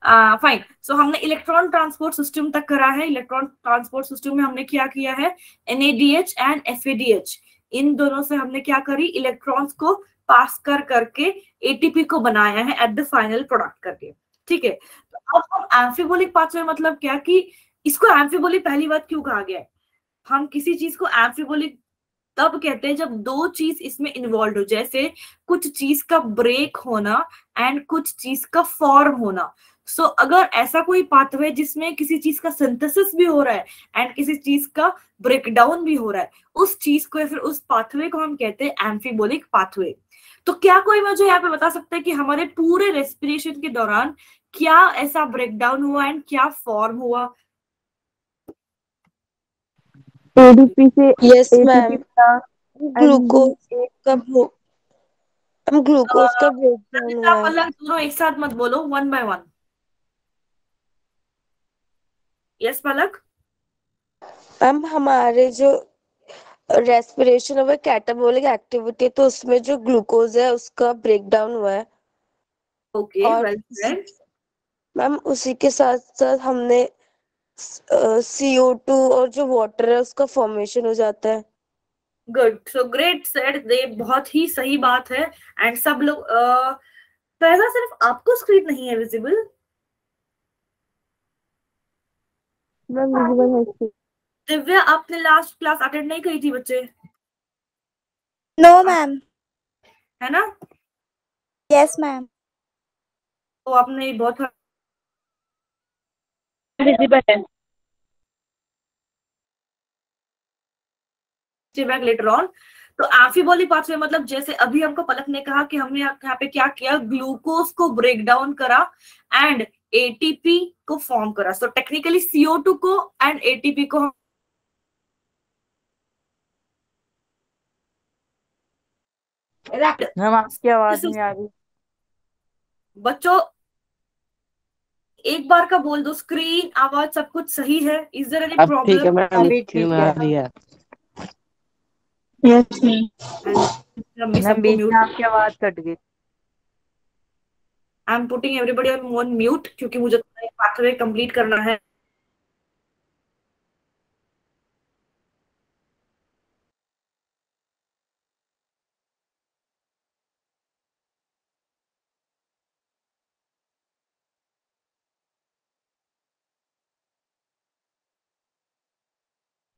Fine. सो हमने electron transport system तक करा है। इलेक्ट्रॉन ट्रांसपोर्ट सिस्टम में हमने क्या किया है, NADH एंड FADH, इन दोनों से हमने क्या करी, इलेक्ट्रॉन्स को पास करके ATP को बनाया है एट द फाइनल प्रोडक्ट करके। ठीक है, तो अब हम एम्फीबोलिक पाथवे मतलब क्या, कि इसको एम्फीबोलिक पहली बात क्यों कहा गया है, हम किसी चीज को एम्फीबोलिक तब कहते हैं जब दो चीज इसमें इन्वॉल्व हो, जैसे कुछ चीज का ब्रेक होना एंड कुछ चीज का फॉर्म होना। सो अगर ऐसा कोई पाथवे जिसमें किसी चीज का सिंथेसिस भी हो रहा है एंड किसी चीज का ब्रेकडाउन भी हो रहा है, उस चीज को या फिर उस पाथवे को हम कहते हैं एम्फीबोलिक पाथवे। तो क्या कोई मुझे यहाँ पे बता सकता है कि हमारे पूरे रेस्पिरेशन के दौरान क्या ऐसा ब्रेकडाउन हुआ एंड क्या फॉर्म हुआ? ADP से यस ATP मैम, बना ग्लूकोज का ग्लूकोज का ब्रेकडाउन रचिता हुआ है। पलक दोनों एक साथ मत बोलो, 1 by 1। Yes Palak. मैम हमारे जो रेस्पिरेशन है वो कैटाबोलिक एक्टिविटी, तो उसमें जो ग्लूकोज है उसका ब्रेकडाउन हुआ है। ओके, और वेल सेड। मैम उसी के साथ साथ हमने CO2 और जो वाटर है उसका फॉर्मेशन हो जाता है। गुड, सो ग्रेट सेड, दे बहुत ही सही बात है। एंड सब लोग तो ऐसा सिर्फ आपको स्क्रीन नहीं है विजिबल? मैम विजिबल है। दिव्या, आपने लास्ट क्लास अटेंड नहीं करी थी बच्चे? No ma'am. है ना? Yes ma'am. तो आपने बहुत विजिबल है। Back later on. तो एम्फीबोलिक पाथवे मतलब जैसे अभी हमको पलक ने कहा कि हमने यहाँ पे क्या किया, ग्लूकोज को ब्रेक डाउन करा एंड ATP को फॉर्म करा। सो टेक्निकली CO2 को एंड ATP को मैम आपकी आवाज नहीं आ रही। बच्चों एक बार का बोल दो, स्क्रीन आवाज सब कुछ सही है? इज देयर एनी अब ठीक है प्रॉब्लम? मैम, अभी ठीक आ है। रही है। Yes ma'am. मम्मी मैम सबको बीच म्यूट। में आपकी आवाज कट गई। I am putting everybody on mute क्योंकि मुझे पाथवे कंप्लीट करना है।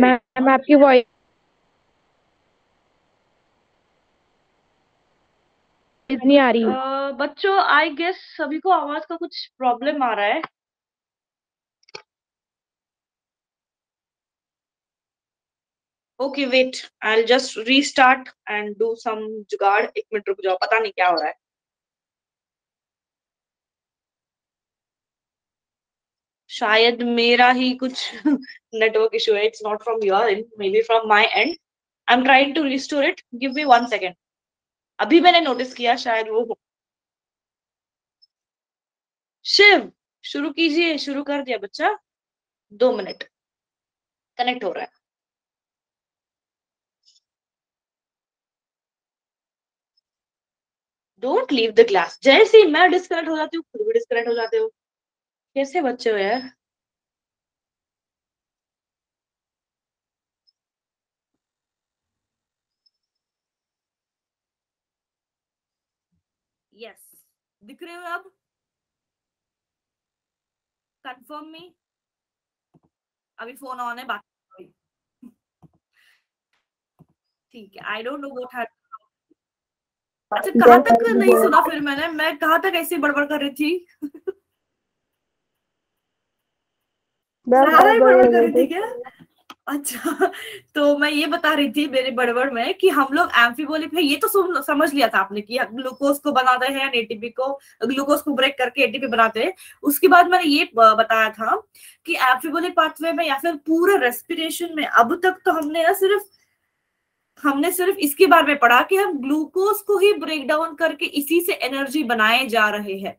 मैम आपकी वॉइस नहीं आ रही। बच्चों आई गेस सभी को आवाज का कुछ प्रॉब्लम आ रहा है। Okay wait, I will just restart and do some जुगाड़। 1 मिनट रुक जाओ, पता नहीं क्या हो रहा है। शायद मेरा ही कुछ नेटवर्क इशू है। It's not from your end, maybe from my end. I am trying to restore it, give me 1 second. अभी मैंने नोटिस किया शायद वो हो। शिव शुरू कीजिए, शुरू कर दिया बच्चा। 2 मिनट, कनेक्ट हो रहा है। Don't leave the class. जैसे ही मैं डिस्कनेक्ट हो जाती हूँ खुद भी डिस्कनेक्ट हो जाते हो। कैसे बच्चे हो यार? यस, दिख रहे हो अब? Confirm me. अभी फोन ऑन है, बाकी ठीक है। I don't know what had. अच्छा, कहाँ तक नहीं सुना फिर मैं कहाँ तक ऐसे बड़बड़ कर रही थी? सारा ही बड़बड़ कर रही थी क्या? अच्छा, तो मैं ये बता रही थी मेरे बड़बड़ में कि हम लोग एम्फीबोलिक है, ये तो समझ लिया था आपने कि ग्लूकोज को बनाते हैं ATP को, ग्लूकोज को ब्रेक करके ATP बनाते हैं। उसके बाद मैंने ये बताया था कि एम्फीबोलिक पाथवे में या फिर पूरे रेस्पिरेशन में अब तक तो हमने सिर्फ इसके बारे में पढ़ा कि हम ग्लूकोज को ही ब्रेक डाउन करके इसी से एनर्जी बनाए जा रहे हैं।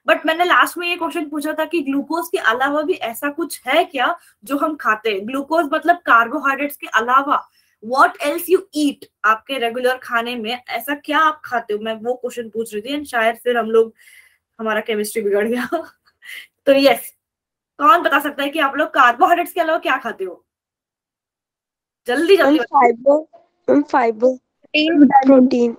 बट मैंने लास्ट में ये क्वेश्चन पूछा था कि ग्लूकोज के अलावा भी ऐसा कुछ है क्या जो हम खाते हैं? ग्लूकोज मतलब कार्बोहाइड्रेट्स के अलावा व्हाट एल्स यू ईट, आपके रेगुलर खाने में ऐसा क्या आप खाते हो? मैं वो क्वेश्चन पूछ रही थी एंड शायद फिर हमारा केमिस्ट्री बिगड़ गया। तो यस, कौन बता सकता है कि आप लोग कार्बोहाइड्रेट्स के अलावा क्या खाते हो? जल्दी मैम जल्दी फाइबर प्रोटीन।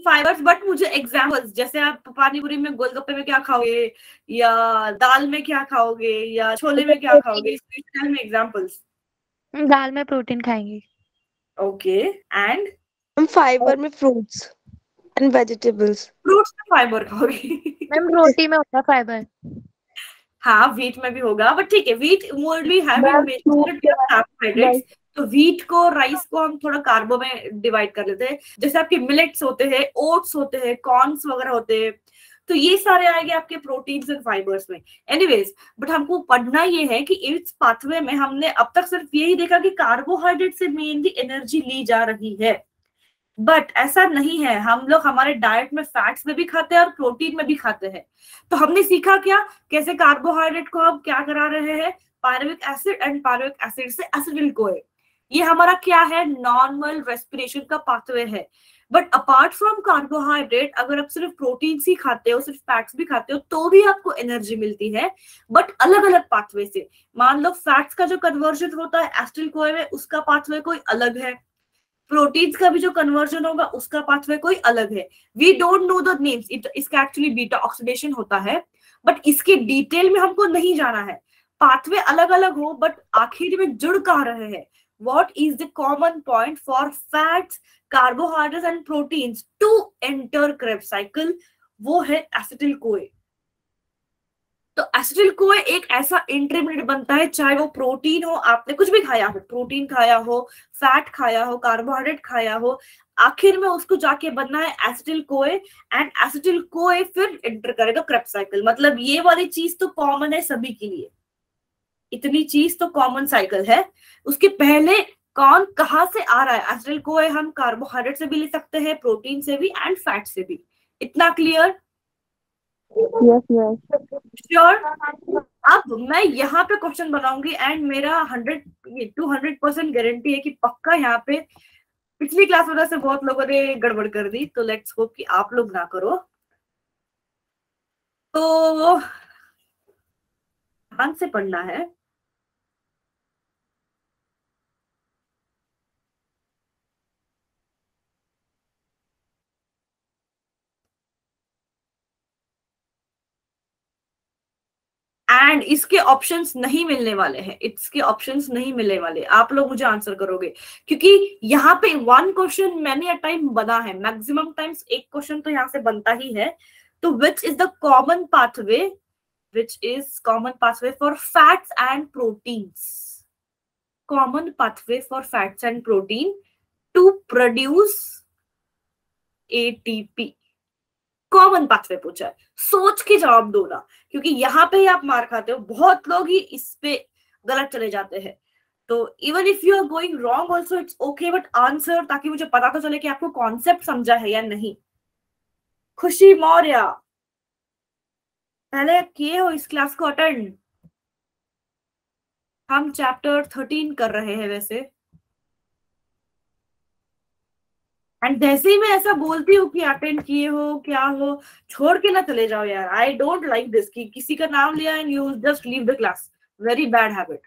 फाइबर्स, बट मुझे एग्जाम्पल्स, जैसे आप पानी पूरी में गोलगप्पे में क्या खाओगे, या दाल में क्या खाओगे, या छोले में क्या खाओगे, इसमें tell me एग्जाम्पल्स। दाल में प्रोटीन खाएंगे। ओके, एंड मैम फाइबर में फ्रूट्स एंड वेजिटेबल्स। फ्रूट्स में फाइबर खाओगे? मैम रोटी में होता है फाइबर। हाँ, व्हीट में भी होगा, बट ठीक है, wheat morally having majority of carbohydrates, तो व्हीट को, राइस को हम थोड़ा कार्बो में डिवाइड कर लेते हैं। जैसे आपके मिलेट्स होते हैं, ओट्स होते हैं, कॉर्न्स वगैरह होते हैं, तो ये सारे आएंगे आपके प्रोटीन्स एंड फाइबर्स में। एनीवेज, बट हमको पढ़ना ये है कि इस पाथवे में हमने अब तक सिर्फ यही देखा कि कार्बोहाइड्रेट से मेनली एनर्जी ली जा रही है, बट ऐसा नहीं है। हम लोग हमारे डाइट में फैट्स में भी खाते हैं और प्रोटीन में भी खाते हैं। तो हमने सीखा क्या, कैसे कार्बोहाइड्रेट को हम क्या करा रहे हैं, pyruvic acid and pyruvic acid से एसिटिल कोए। ये हमारा क्या है, नॉर्मल रेस्पिरेशन का पाथवे है। बट अपार्ट फ्रॉम कार्बोहाइड्रेट, अगर आप सिर्फ प्रोटीन ही खाते हो, सिर्फ फैट्स भी खाते हो, तो भी आपको एनर्जी मिलती है, बट अलग अलग पाथवे से। मान लो फैट्स का जो कन्वर्जन होता है एसिटिल कोए में, उसका पाथवे कोई अलग है। प्रोटीन्स का भी जो कन्वर्जन होगा उसका पाथवे कोई अलग है। We don't know the names, इसका एक्चुअली बीटा ऑक्सीडेशन होता है, बट इसके डिटेल में हमको नहीं जाना है। पाथवे अलग अलग हो, बट आखिर में जुड़ कहाँ रहे हैं। What is the common point for fats, carbohydrates and proteins to enter Krebs cycle? वो है एसिटिल कोए। तो एसिटिल कोए एक ऐसा इंटरमीडिएट बनता है, चाहे वो प्रोटीन हो, आपने कुछ भी खाया हो, प्रोटीन खाया हो, फैट खाया हो, कार्बोहाइड्रेट खाया हो, आखिर में उसको जाके बनना है एसिटिल कोए, एंड एसिटिल कोए फिर एंटर करेगा क्रेब्स साइकिल। मतलब ये वाली चीज तो कॉमन है सभी के लिए, इतनी चीज तो कॉमन साइकिल है। उसके पहले कौन कहाँ से आ रहा है, एसिटिल कोए हम कार्बोहाइड्रेट से भी ले सकते हैं, प्रोटीन से भी एंड फैट से भी। इतना क्लियर? Yes yes. श्योर? अब मैं यहाँ पे क्वेश्चन बनाऊंगी एंड मेरा 200% गारंटी है कि पक्का यहाँ पे पिछली क्लास वजह से बहुत लोगों ने गड़बड़ कर दी, तो लेट्स होप कि आप लोग ना करो। तो ध्यान से पढ़ना है। एंड इसके ऑप्शंस नहीं मिलने वाले हैं, इसके ऑप्शंस नहीं मिलने वाले, आप लोग मुझे आंसर करोगे, क्योंकि यहाँ पे one question many a time बना है, मैक्सिमम टाइम्स एक क्वेश्चन तो यहाँ से बनता ही है। तो which is the common pathway, which is common pathway for fats and proteins, common pathway for fats and protein to produce ATP? Common pathway पूछा है, सोच के जवाब दो ना, क्योंकि यहाँ पे ही आप मार खाते हो, बहुत लोग ही इस पे गलत चले जाते हैं। तो even if you are going wrong also it's okay, but answer, ताकि मुझे पता तो चले कि आपको कॉन्सेप्ट समझा है या नहीं। खुशी मौर्य, पहले किए हो इस क्लास को अटेंड? हम चैप्टर 13 कर रहे हैं वैसे, एंड जैसे ही मैं ऐसा बोलती हूँ कि अटेंड किए हो, क्या हो, छोड़ के ना चले जाओ यार। आई डोंट लाइक दिस कि किसी का नाम लिया and you just leave the class, very bad habit.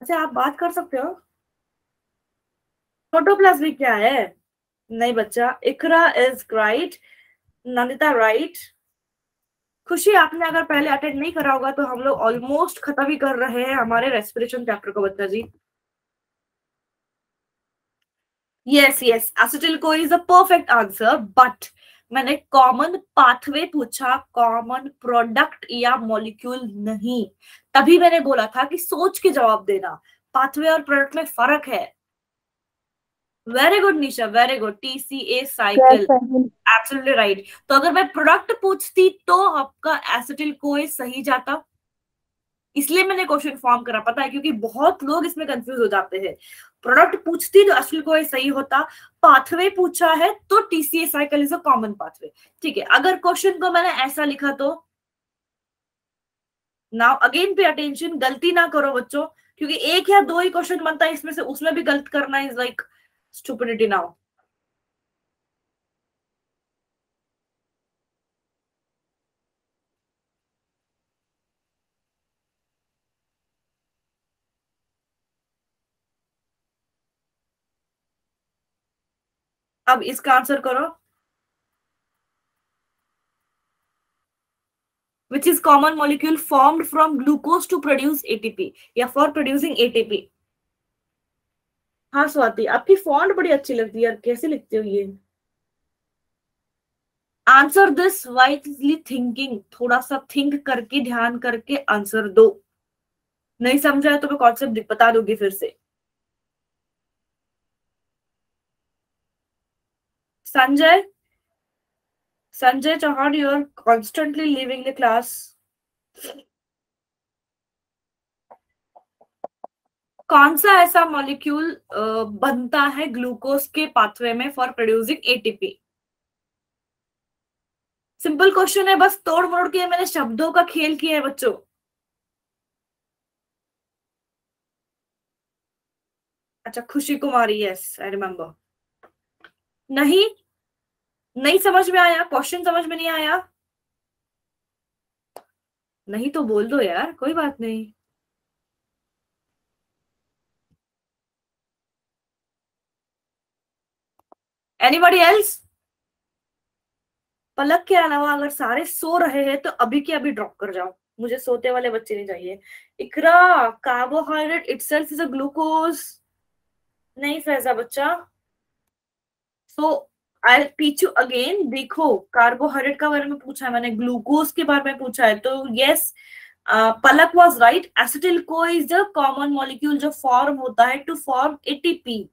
अच्छा, आप बात कर सकते हो। प्रोटोप्लाज्मिक क्या है? नहीं बच्चा, इकरा इज राइट, नंदिता राइट। खुशी, आपने अगर पहले अटेंड नहीं करा होगा तो हम लोग ऑलमोस्ट खत्म ही कर रहे हैं हमारे रेस्पिरेशन चैप्टर को बच्चा जी। यस यस, एसिटिल कोई is the perfect answer, but मैंने कॉमन पाथवे पूछा, कॉमन प्रोडक्ट या मॉलिक्यूल नहीं। तभी मैंने बोला था कि सोच के जवाब देना, पाथवे और प्रोडक्ट में फर्क है। Very good Nisha, very good, TCA cycle, absolutely right. तो अगर मैं प्रोडक्ट पूछती तो आपका एसिटिल कोई सही जाता, इसलिए मैंने क्वेश्चन फॉर्म करा, पता है, क्योंकि बहुत लोग इसमें कंफ्यूज हो जाते हैं। प्रोडक्ट पूछती तो एसिटिल कोई सही होता, पाथवे पूछा है तो TCA cycle is a common pathway. ठीक है, अगर क्वेश्चन को मैंने ऐसा लिखा तो, नाउ अगेन पे अटेंशन, गलती ना करो बच्चों, क्योंकि एक या दो ही क्वेश्चन बनता है इसमें से, उसमें भी गलत करना इज लाइक स्टुपिडिटी। नाउ अब इसका आंसर करो। Which is common molecule formed from glucose to produce ATP या for producing ATP? हाँ स्वाति, आपकी फॉन्ट बड़ी अच्छी लगती है यार, कैसे लिखते हो ये? आंसर दिस वाइजली थिंकिंग, थोड़ा सा थिंक करके ध्यान करके आंसर दो। नहीं समझा है तो मैं कॉन्सेप्ट बता दूंगी फिर से। Sanjay, Sanjay Chauhan, you are constantly leaving the class. कौन सा ऐसा मॉलिक्यूल बनता है ग्लूकोज के पाथवे में for producing ATP? Simple question है, बस तोड़ मोड़ के मैंने शब्दों का खेल किया है बच्चों। अच्छा, खुशी कुमारी, यस आई रिमेम्बर। नहीं, नहीं समझ में आया, क्वेश्चन समझ में नहीं आया? नहीं तो बोल दो यार, कोई बात नहीं। Anybody else? पलक के अलावा अगर सारे सो रहे हैं तो अभी के अभी ड्रॉप कर जाओ, मुझे सोते वाले बच्चे नहीं चाहिए। Iqra, carbohydrate itself is a glucose. नहीं फैजा बच्चा, so I teach you again. देखो, कार्बोहाइड्रेट का बारे में पूछा है मैंने, ग्लूकोज के बारे में पूछा है, तो yes Palak was right. Acetyl को इज द कॉमन मॉलिक्यूल जो फॉर्म होता है टू फॉर्म एटीपी।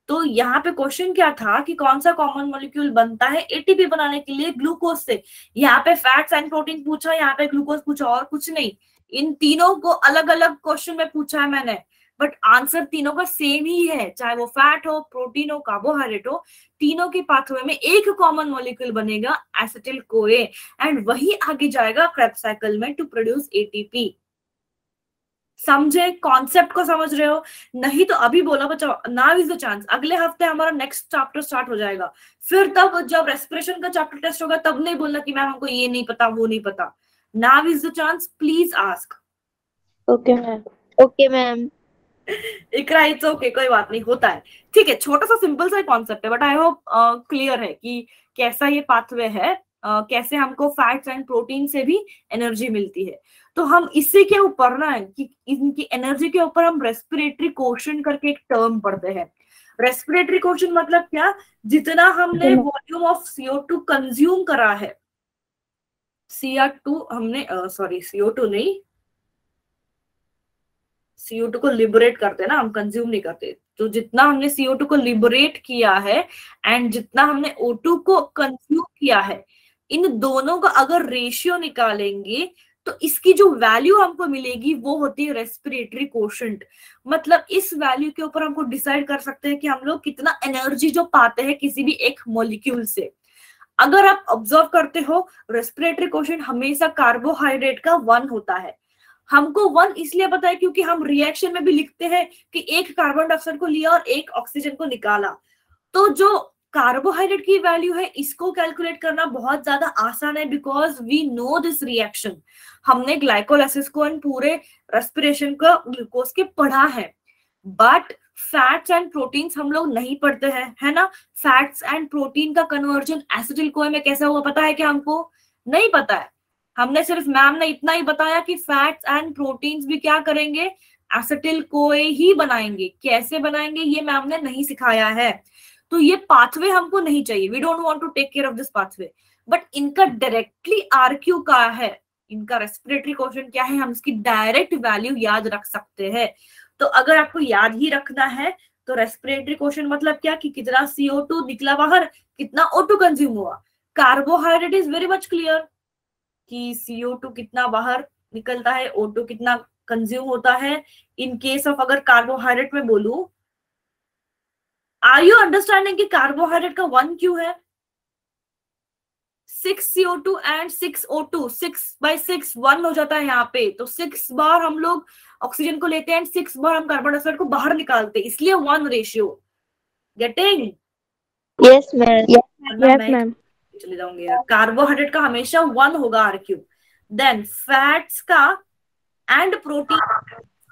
तो यहाँ पे क्वेश्चन क्या था कि कौन सा कॉमन मॉलिक्यूल बनता है एटीपी बनाने के लिए ग्लूकोज से। यहाँ पे फैट्स एंड प्रोटीन पूछा, यहाँ पे ग्लूकोज पूछा, और कुछ नहीं। इन तीनों को अलग अलग क्वेश्चन में पूछा है मैंने, बट आंसर तीनों का सेम ही है, चाहे वो फैट हो, प्रोटीन हो, कार्बोहाइड्रेट हो, तीनों के पाथवे में एक कॉमन मॉलिक्यूल बनेगा एसिटिल कोए, एंड वही आगे जाएगा क्रेब्स साइकिल में टू प्रोड्यूस एटीपी। समझे? कॉन्सेप्ट को समझ रहे हो? नहीं तो अभी बोला बच्चा, नाउ इज द चांस। अगले हफ्ते हमारा नेक्स्ट चैप्टर स्टार्ट हो जाएगा, फिर तब जब रेस्पिरेशन का चैप्टर टेस्ट होगा तब नहीं बोलना कि मैम हमको ये नहीं पता, वो नहीं पता। Now is the chance, please ask. Okay ma'am. Okay ma'am. Iqra, it's okay, कोई बात नहीं, होता है। ठीक है, छोटा सा सिंपल सा कॉन्सेप्ट है, बट आई होप क्लियर है कि कैसा ये पाथवे है, कैसे हमको फैट्स एंड प्रोटीन से भी एनर्जी मिलती है। तो हम इससे क्या पढ़ना है कि इनकी एनर्जी के ऊपर हम रेस्पिरेटरी कोशेंट करके एक टर्म पढ़ते हैं। रेस्पिरेटरी कोशेंट मतलब क्या? जितना हमने वॉल्यूम ऑफ CO2 कंज्यूम करा है, CO2 हमने सॉरी CO2 नहीं, CO2 को लिबरेट करते हैं ना हम, कंज्यूम नहीं करते। तो जितना हमने CO2 को लिबरेट किया है एंड जितना हमने O2 को कंज्यूम किया है, इन दोनों का अगर रेशियो निकालेंगे तो इसकी जो वैल्यू हमको मिलेगी वो होती है रेस्पिरेटरी कोशेंट। मतलब इस वैल्यू के ऊपर हमको डिसाइड कर सकते हैं कि हम लोग कितना एनर्जी जो पाते हैं किसी भी एक मॉलिक्यूल से। अगर आप ऑब्जर्व करते हो, रेस्पिरेटरी कोशेंट हमेशा कार्बोहाइड्रेट का 1 होता है। हमको 1 इसलिए पता है क्योंकि हम रिएक्शन में भी लिखते हैं कि एक कार्बन डाइऑक्साइड को लिया और एक ऑक्सीजन को निकाला। तो जो कार्बोहाइड्रेट की वैल्यू है इसको कैलकुलेट करना बहुत ज्यादा आसान है, because we know this reaction. हमने ग्लाइकोलाइसिस को एंड पूरे रेस्पिरेशन का ग्लूकोज के पढ़ा है, बट फैट्स एंड प्रोटीन्स हम लोग नहीं पढ़ते हैं, है ना। फैट्स एंड प्रोटीन का कन्वर्जन एसिटिल कोए में कैसा हुआ पता है क्या? हमको नहीं पता है। हमने सिर्फ, मैम ने इतना ही बताया कि फैट्स एंड प्रोटीन्स भी क्या करेंगे, एसिटिल कोए ही बनाएंगे। कैसे बनाएंगे ये मैम ने नहीं सिखाया है। तो ये पाथवे हमको नहीं चाहिए, we don't want to take care of this pathway. But इनका डायरेक्टली आरक्यू का है, इनका रेस्पिरेटरी कोशेंट क्या है, हम इसकी डायरेक्ट वैल्यू याद रख सकते हैं। तो अगर आपको याद ही रखना है तो रेस्पिरेटरी कोशेंट मतलब क्या कि कितना CO2 निकला बाहर, कितना O2 कंज्यूम हुआ। Carbohydrate is very much clear कि CO2 कितना बाहर निकलता है, O2 कितना कंज्यूम होता है। इन केस ऑफ अगर कार्बोहाइड्रेट में बोलूं, आर यू अंडरस्टैंडिंग कि कार्बोहाइड्रेट का 1 क्यों है? 6 CO2 एंड 6 O2, 6/6 1 हो जाता है यहाँ पे। तो 6 बार हम लोग ऑक्सीजन को लेते हैं एंड 6 बार हम कार्बन डाइऑक्साइड को बाहर निकालते हैं, इसलिए 1 ratio. Getting? Yes ma'am. Yes ma'am. चले जाऊंगी यार। कार्बोहाइड्रेट का हमेशा 1 होगा आरक्यू। देन फैट्स का एंड प्रोटीन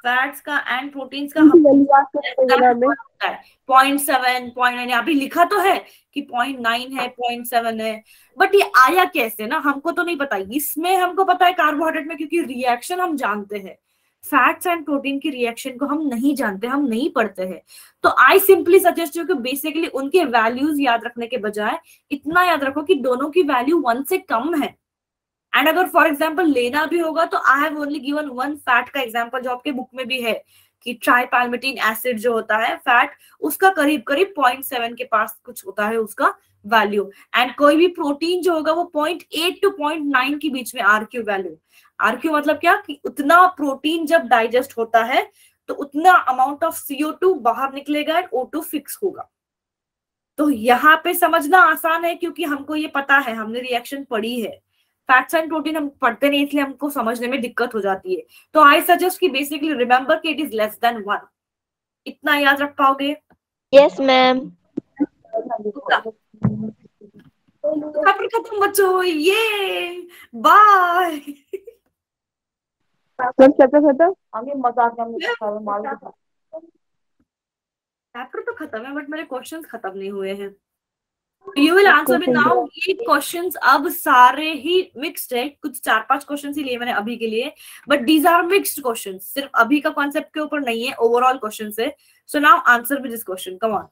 फैट्स का एंड प्रोटीन्स का हम होता है 0.7 0.9, यहाँ पे लिखा तो है कि 0.9 है 0.7 है, बट ये आया कैसे ना, हमको तो नहीं पता। इसमें हमको पता है कार्बोहाइड्रेट में, क्योंकि रिएक्शन हम जानते हैं। फैट्स एंड प्रोटीन की रिएक्शन को हम नहीं जानते, हम नहीं पढ़ते हैं। तो आई सिंपली सजेस्ट यू कि बेसिकली उनके वैल्यूज याद रखने के बजाय इतना याद रखो कि दोनों की वैल्यू 1 से कम है। एंड अगर फॉर एग्जाम्पल लेना भी होगा तो I have only given one fat का एग्जाम्पल, जो आपके बुक में भी है कि ट्राइपैल्मिटिन एसिड जो होता है फैट, उसका करीब करीब 0.7 के पास कुछ होता है उसका वैल्यू। एंड कोई भी प्रोटीन जो होगा वो 0.8 to 0.9 के बीच में आरक्यू वैल्यू। आरक्यू मतलब क्या कि उतना प्रोटीन जब डाइजेस्ट होता है तो उतना अमाउंट ऑफ CO2 बाहर निकलेगा एंड O2 फिक्स होगा। तो यहाँ पे समझना आसान है क्योंकि हमको ये पता है, हमने रिएक्शन पढ़ी है। फैट्स एंड प्रोटीन हम पढ़ते नहीं, इसलिए हमको समझने में दिक्कत हो जाती है। तो आई सजेस्ट कि बेसिकली रिमेंबर कि इट इज लेस देन 1। इतना याद रख पाओगे? Yes ma'am. खत्म बच्चों, ये बाय। चैप्टर तो खत्म है बट मेरे क्वेश्चंस खत्म नहीं हुए हैं। You will answer with now. ये क्वेश्चंस अब सारे ही मिक्स्ड है, कुछ 4-5 क्वेश्चंस ही लिए मैंने अभी के लिए, but these are mixed questions, सिर्फ अभी का कॉन्सेप्ट के ऊपर नहीं है, ओवरऑल क्वेश्चंस है। So now answer with this question, come on.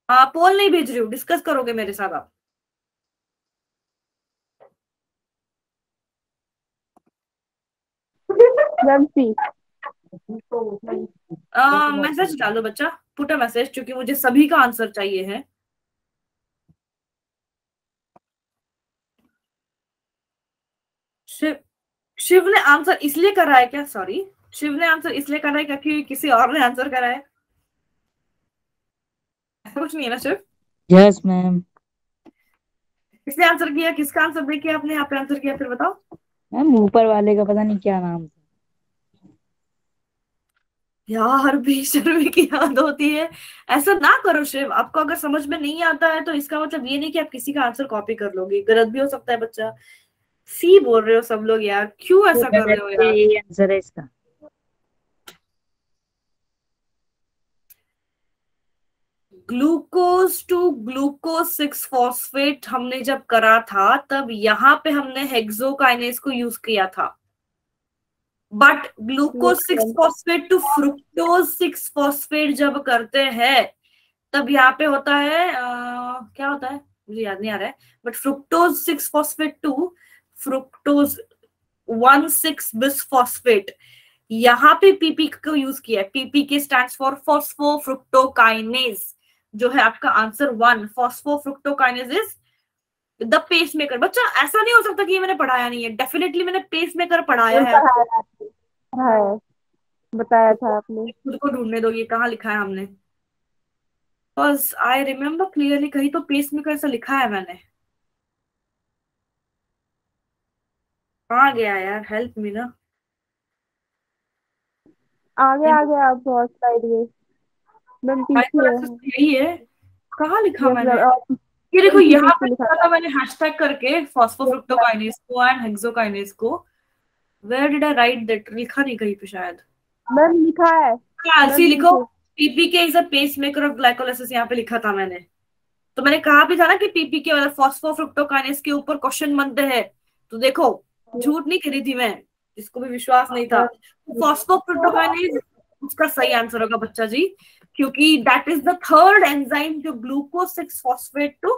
हाँ, पोल नहीं भेज रही हूँ, डिस्कस करोगे मेरे साथ आप। मैसेज डालो बच्चा, पुट अ मैसेज, क्योंकि मुझे सभी का आंसर चाहिए है। शिव ने आंसर इसलिए करा है क्या? सॉरी, शिव ने आंसर इसलिए करा है क्योंकि किसी और ने आंसर करा है? ऐसा कुछ नहीं है ना शिव? Yes ma'am. किसने आंसर किया? किसका आंसर देख के आपने यहाँ पे आंसर किया, फिर बताओ। मैम ऊपर वाले का पता नहीं क्या नाम था। यार बेशर्मी की याद होती है, ऐसा ना करो शिव। आपको अगर समझ में नहीं आता है तो इसका मतलब ये नहीं कि आप किसी का आंसर कॉपी कर लोगे, गलत भी हो सकता है बच्चा। सी बोल रहे हो सब लोग यार, क्यों ऐसा कर रहे हो यार? ये आंसर है इसका। ग्लूकोज टू ग्लूकोज 6 फॉस्फेट हमने जब करा था तब यहाँ पे हमने हेक्सोकाइनेज को यूज किया था, but glucose 6 phosphate to fructose 6 phosphate जब करते हैं तब यहाँ पे होता है क्या होता है मुझे याद नहीं आ रहा है, but fructose 6 phosphate to fructose 1,6 bisphosphate, यहाँ पे पीपी को यूज किया है। पीपीके स्टैंड्स फॉर फॉस्फोफ्रुक्टोकाइनेज, जो है आपका answer 1। Phosphofructokinase is the pacemaker. बच्चा ऐसा नहीं हो सकता कि ये मैंने पढ़ाया नहीं है, डेफिनेटली मैंने पेसमेकर पढ़ाया है। बताया था आपने। खुद को ढूंढने दो, ये कहाँ लिखा है हमने? बस आई रिमेम्बर क्लियरली, कहीं तो पेसमेकर ऐसा लिखा है मैंने। कहाँ गया यार, हेल्प मी ना। आगे आप बहुत स्लाइड गए। मैम पीछे है। यही है, कहाँ लिखा Yes, मैंने? ma'am, ये देखो पीछे यहाँ पे लिखा लिखा था मैंने हैशटैग करके फॉस्फोफ्रुक्टोकाइनेज को एंड हेक्सोकाइनेज को। Where did I write that? लिखा नहीं कहीं पे शायद। मैम लिखा है। ऐसे लिखो, PPK is a pacemaker of glycolysis, यहाँ पे लिखा था मैंने। तो मैंने कहा भी था ना कि पीपीके वाला फॉस्फोफ्रुक्टोकाइनेज के ऊपर क्वेश्चन बनते हैं। तो देखो, झूठ नहीं करी थी मैं, जिसको भी विश्वास नहीं था। फॉस्फोफ्रुक्टोकाइनेज उसका सही आंसर होगा बच्चा जी, क्योंकि that is the third enzyme जो glucose 6 phosphate to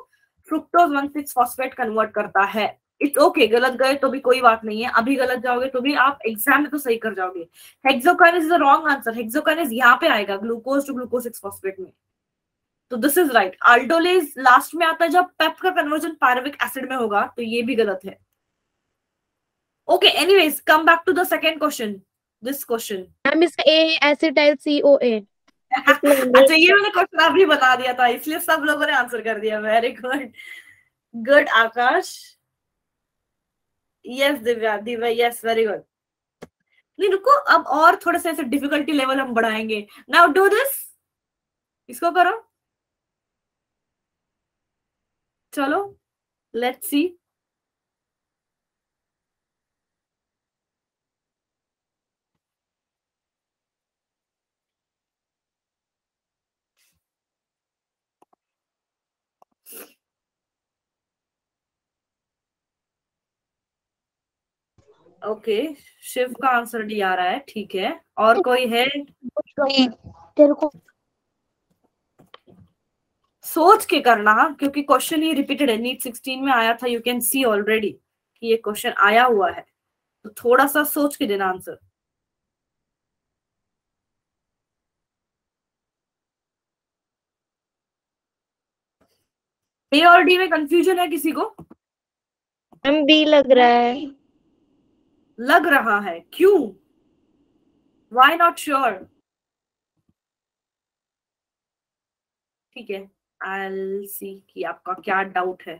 fructose 1,6 phosphate convert करता है। इट्स ओके, गलत गए तो भी कोई बात नहीं है, अभी गलत जाओगे तो भी आप एग्जाम में तो सही कर जाओगे। Hexokinase is the wrong answer. Hexokinase यहाँ पे आएगा ग्लूकोज टू ग्लूकोज 6 फॉस्फेट में, तो दिस इज राइट। अल्डोलेज लास्ट में आता है जब पेप का कन्वर्जन पायरुविक एसिड में होगा, तो ये भी गलत है। Okay, anyways come back to the second question, this question. Ma'am इसका ए एसिटाइल COA। अच्छा, ये मैंने क्वेश्चन अभी बता दिया था, इसलिए सब लोगों ने आंसर कर दिया। Very good, good Akash. Yes Divya, Divya yes, very good. नहीं रुको, अब और थोड़ा सा ऐसे डिफिकल्टी लेवल हम बढ़ाएंगे। नाउ डू दिस, इसको करो, चलो लेट्स सी। ओके, शिव का आंसर डी आ रहा है, ठीक है। और कोई है? तेरे को सोच के करना, क्योंकि क्वेश्चन ही रिपीटेड है, नीट 16 में आया था, यू कैन सी ऑलरेडी कि ये क्वेश्चन आया हुआ है, तो थोड़ा सा सोच के देना आंसर। ए और डी में कंफ्यूजन है किसी को? मैम बी लग रहा है। लग रहा है, क्यों? Why not sure? ठीक है, आई विल सी कि आपका क्या डाउट है।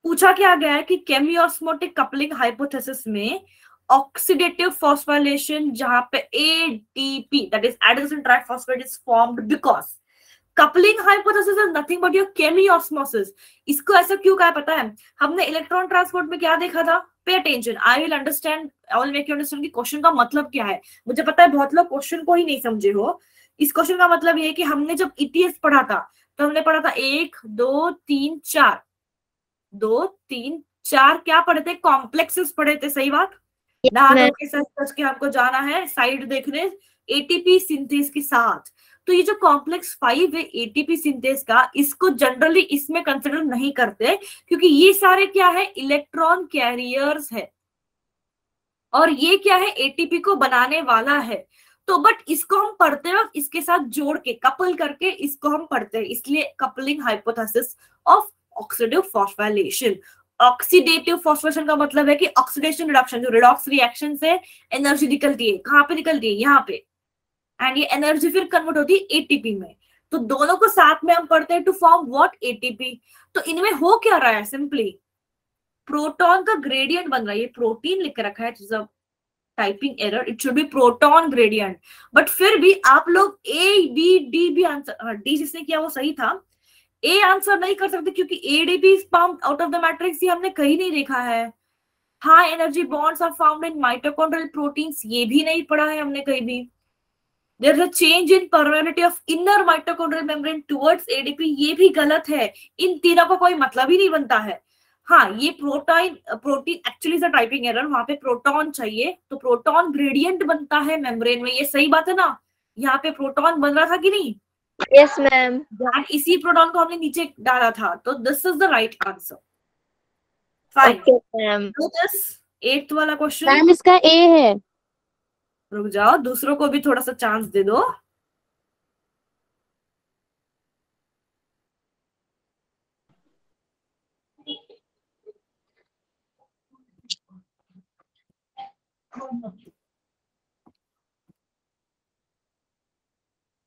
पूछा क्या गया है कि केमियोस्मोटिक कपलिंग हाइपोथेसिस में ऑक्सीडेटिव फॉस्फोराइलेशन जहां पे ADP that is adenosine triphosphate is formed because coupling hypothesis is nothing but your chemiosmosis. इसको ऐसा क्यों कहा पता है? हमने इलेक्ट्रॉन ट्रांसपोर्ट में क्या देखा था? Pay attention, I will understand, I will make you understand कि क्वेश्चन का मतलब क्या है। मुझे पता है बहुत लोग क्वेश्चन को ही नहीं समझे हो। इस क्वेश्चन का मतलब ये है कि हमने जब ईटीएस पढ़ा था तो हमने पढ़ा था 1 2 3 4, 2 3 4 क्या पढ़े थे? कॉम्प्लेक्सेस पढ़े थे, सही बात। नहा धो के सच सच के हमको जाना है साइड देखने एटीपी सिंथेस के साथ। तो ये जो कॉम्प्लेक्स 5 है एटीपी सिंथेस का, इसको जनरली इसमें कंसिडर नहीं करते क्योंकि ये सारे क्या है? इलेक्ट्रॉन कैरियर्स है, और ये क्या है? एटीपी को बनाने वाला है। तो बट इसको हम पढ़ते वक्त इसके साथ जोड़ के कपल करके इसको हम पढ़ते हैं, इसलिए coupling hypothesis of oxidative phosphorylation. Oxidative phosphorylation का मतलब है कि ऑक्सीडेशन रिडक्शन, जो रिडॉक्स रिएक्शन से एनर्जी निकलती है, कहाँ पे निकलती है? यहाँ पे, एंड ये एनर्जी फिर कन्वर्ट होती है एटीपी में। तो दोनों को साथ में हम पढ़ते हैं टू फॉर्म व्हाट? एटीपी। तो इनमें हो क्या रहा है? सिंपली प्रोटॉन का ग्रेडियंट बन रहा है। ये प्रोटीन लिख रखा है, typing error, it should be proton gradient. But फिर भी आप लोग ए बी डी भी आंसर, डी जिसने किया वो सही था, ए आंसर नहीं कर सकते क्योंकि ADP is found out of the matrix, ये हमने कहीं नहीं देखा है। High energy bonds are found in mitochondrial proteins, ये भी नहीं पढ़ा है हमने कहीं भी। There is a change in permeability of inner mitochondrial membrane towards ADP, ये भी गलत है। इन तीनों का कोई मतलब ही नहीं बनता है। हाँ, ये protein actually is a typing error, वहां पे प्रोटॉन चाहिए तो प्रोटॉन ग्रेडियंट बनता है मेम्ब्रेन में, ये सही बात है ना? यहाँ पे प्रोटॉन बन रहा था कि नहीं? Yes ma'am. इसी प्रोटॉन को हमने नीचे डाला था, तो this is the right answer. Fine, okay ma'am. Do this 8th वाला क्वेश्चन। मैम इसका ए है। रुक जाओ, दूसरों को भी थोड़ा सा चांस दे दो।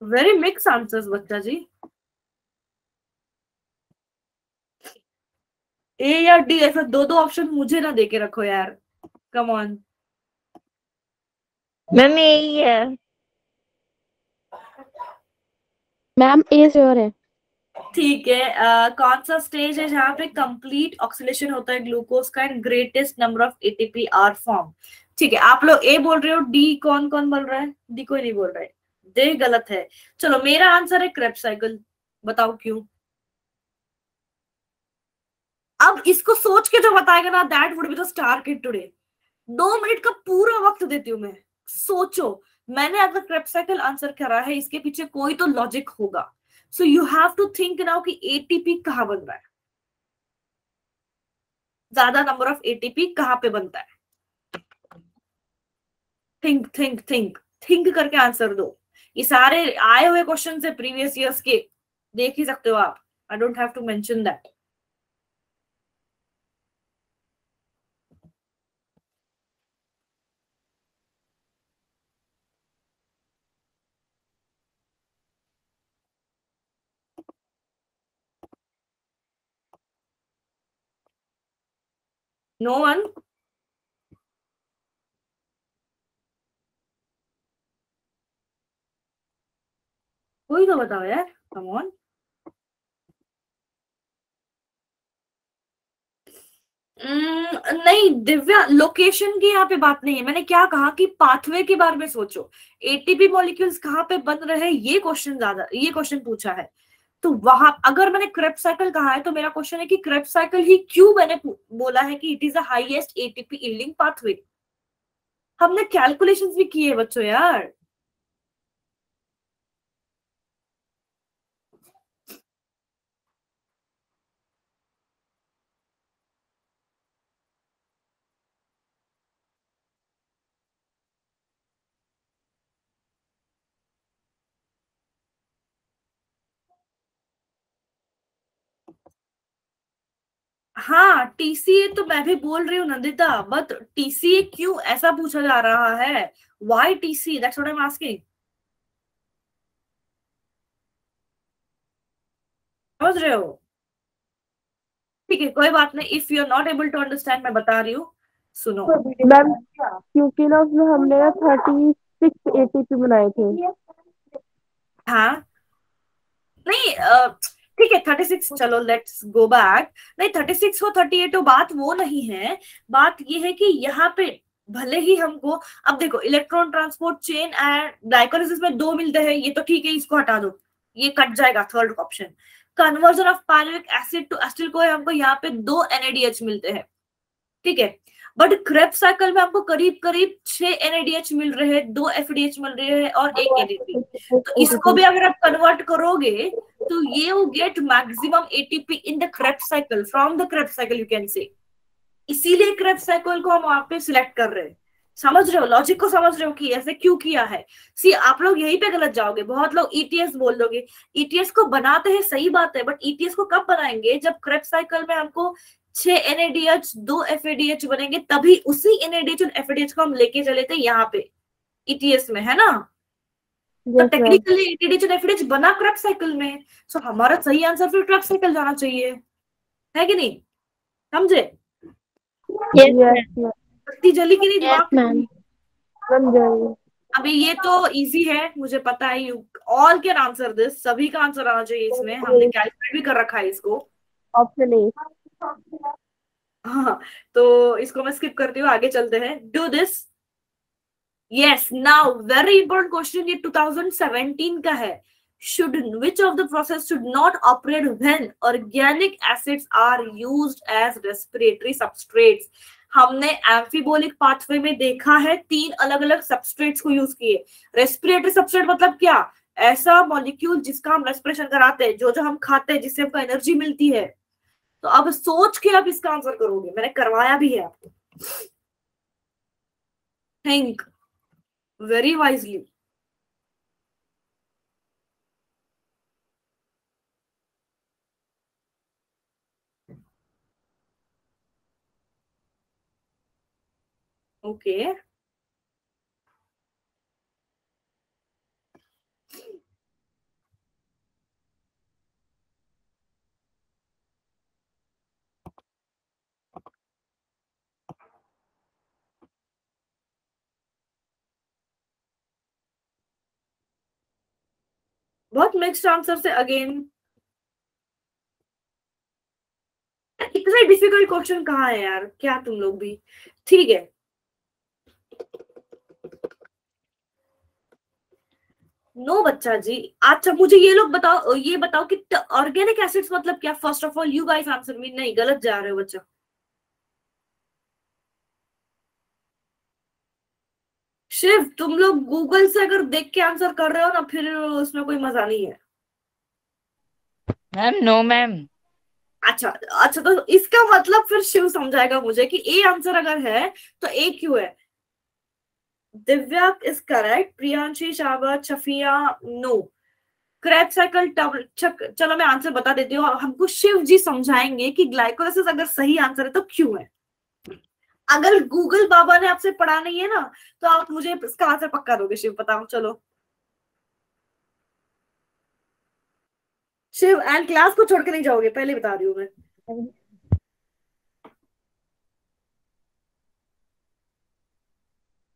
वेरी मिक्स आंसर्स बच्चा जी। ए या डी, ऐसा दो दो ऑप्शन मुझे ना देके रखो यार, कम ऑन। मैम यही है। मैम ए श्योर है। ठीक है, कौन सा स्टेज है जहां पे कंप्लीट ऑक्सीडेशन होता है ग्लूकोज का and greatest number of ATP are form? ठीक है, आप लोग ए बोल रहे हो, डी कौन कौन बोल रहा है? डी कोई नहीं बोल रहा है, दे गलत है। चलो, मेरा आंसर है क्रेब्स साइकिल, बताओ क्यों? अब इसको सोच के जो बताएगा ना, that would be the star kid today. 2 minute का पूरा वक्त देती हूँ मैं, सोचो। मैंने अगर क्रेब्स साइकिल आंसर करा है, इसके पीछे कोई तो लॉजिक होगा। So you have to think now कि एटीपी कहाँ बन रहा है, ज्यादा नंबर ऑफ एटीपी कहाँ पे बनता है। थिंक थिंक थिंक थिंक करके आंसर दो। ये सारे आए हुए क्वेश्चन है प्रीवियस ईयर्स के, देख ही सकते हो आप। I don't have to mention that. No one? कोई तो बताओ यार, कम ऑन। नहीं दिव्या, लोकेशन की यहाँ पे बात नहीं है। मैंने क्या कहा कि पाथवे के बारे में सोचो, एटीपी मॉलिक्यूल्स कहाँ पे बन रहे हैं, ये क्वेश्चन पूछा है। तो वहां अगर मैंने क्रेब्स साइकिल कहा है तो मेरा क्वेश्चन है कि क्रेब्स साइकिल ही क्यों मैंने बोला है कि it is the highest ATP yielding pathway. हमने कैलकुलेशंस भी किए बच्चों यार। हाँ टीसीए तो मैं भी बोल रही हूँ नंदिता, बट टीसीए क्यों ऐसा पूछा जा रहा है? Why TC? That's what I am asking. समझ रहे हो? ठीक है कोई बात नहीं, if you are not able to understand मैं बता रही हूँ, सुनो। मैम क्योंकि ना उसमें हमने ना 36 एटीपी बनाए थे। हाँ नहीं ठीक है 36, चलो लेट्स गो बैक। नहीं 36 हो 38 हो, बात वो नहीं है। बात ये है कि यहाँ पे भले ही हमको, अब देखो electron transport chain and glycolysis में दो मिलते हैं, ये तो ठीक है, इसको हटा दो, ये कट जाएगा third option. Conversion of pyruvic acid to acetyl को हमको यहाँ पे दो एनएडीएच मिलते हैं, ठीक है। बट क्रेब्स साइकिल में हमको करीब करीब 6 एनएडीएच मिल रहे हैं, 2 एफडीएच मिल रहे हैं और 1 एडीपी। तो इसको भी अगर आप कन्वर्ट करोगे तो ये will get maximum ATP in the Krebs cycle, from the Krebs cycle you can say। इसीलिए Krebs cycle को हम वहां पे सिलेक्ट कर रहे हैं। समझ रहे हो लॉजिक को? समझ रहे हो कि ऐसे क्यों किया है? सी आप लोग यहीं पे गलत जाओगे, बहुत लोग ईटीएस बोल दोगे। ईटीएस को बनाते हैं सही बात है, बट ईटीएस को कब बनाएंगे? जब Krebs साइकिल में हमको 6 NADH 2 FADH बनेंगे, तभी उसी NADH और FADH को हम लेके चले थे यहाँ पे ईटीएस में, है ना? तो टेक्निकली एटीडीएच और एफडीएच बना Krebs साइकिल में, सो हमारा सही आंसर फिर Krebs साइकिल जाना चाहिए, है कि नहीं? समझे? बत्ती जली कि नहीं दिमाग में? अभी ये तो इजी है, मुझे पता है, you all can answer this, सभी का आंसर आना चाहिए इसमें, हमने कैलकुलेट भी कर रखा है इसको। Option A. हाँ तो इसको मैं स्किप करती हूँ, आगे चलते हैं। Do this. Yes now very important question, ये 2017 का है। Should which of the process should not operate when organic acids are used as respiratory substrates? हमने एम्फीबोलिक पाथवे में देखा है 3 अलग अलग सबस्ट्रेट्स को यूज किए। रेस्पिरेटरी सबस्ट्रेट मतलब क्या? ऐसा मॉलिक्यूल जिसका हम रेस्पिरेशन कराते हैं, जो जो हम खाते हैं, जिससे हमको एनर्जी मिलती है। तो अब सोच के आप इसका आंसर करोगे, मैंने करवाया भी है आपको। Think very wisely. ओके बहुत मिक्स्ड आंसर से अगेन। इतना डिफिकल्ट क्वेश्चन कहाँ है यार, क्या तुम लोग भी? ठीक है नो बच्चा जी। अच्छा मुझे ये लोग बताओ, ये बताओ कि ऑर्गेनिक एसिड्स मतलब क्या? First of all you guys answer me. नहीं गलत जा रहे हो बच्चा। शिव तुम लोग गूगल से अगर देख के आंसर कर रहे हो ना, फिर उसमें कोई मजा नहीं है। Ma'am no ma'am. अच्छा अच्छा, तो इसका मतलब फिर शिव समझाएगा मुझे कि ए आंसर अगर है तो ए क्यों है। दिव्या इज करेक्ट, प्रियांशी, शाबा, छफिया नो। Krebs साइकिल चलो मैं आंसर बता देती हूँ, हमको शिव जी समझाएंगे कि ग्लाइकोलाइसिस अगर सही आंसर है तो क्यों है। अगर गूगल बाबा ने आपसे पढ़ा नहीं है ना, तो आप मुझे इसका आंसर पक्का दोगे शिव, बताओ चलो। शिव एंड क्लास को छोड़ के नहीं जाओगे, पहले बता रही हूँ मैं।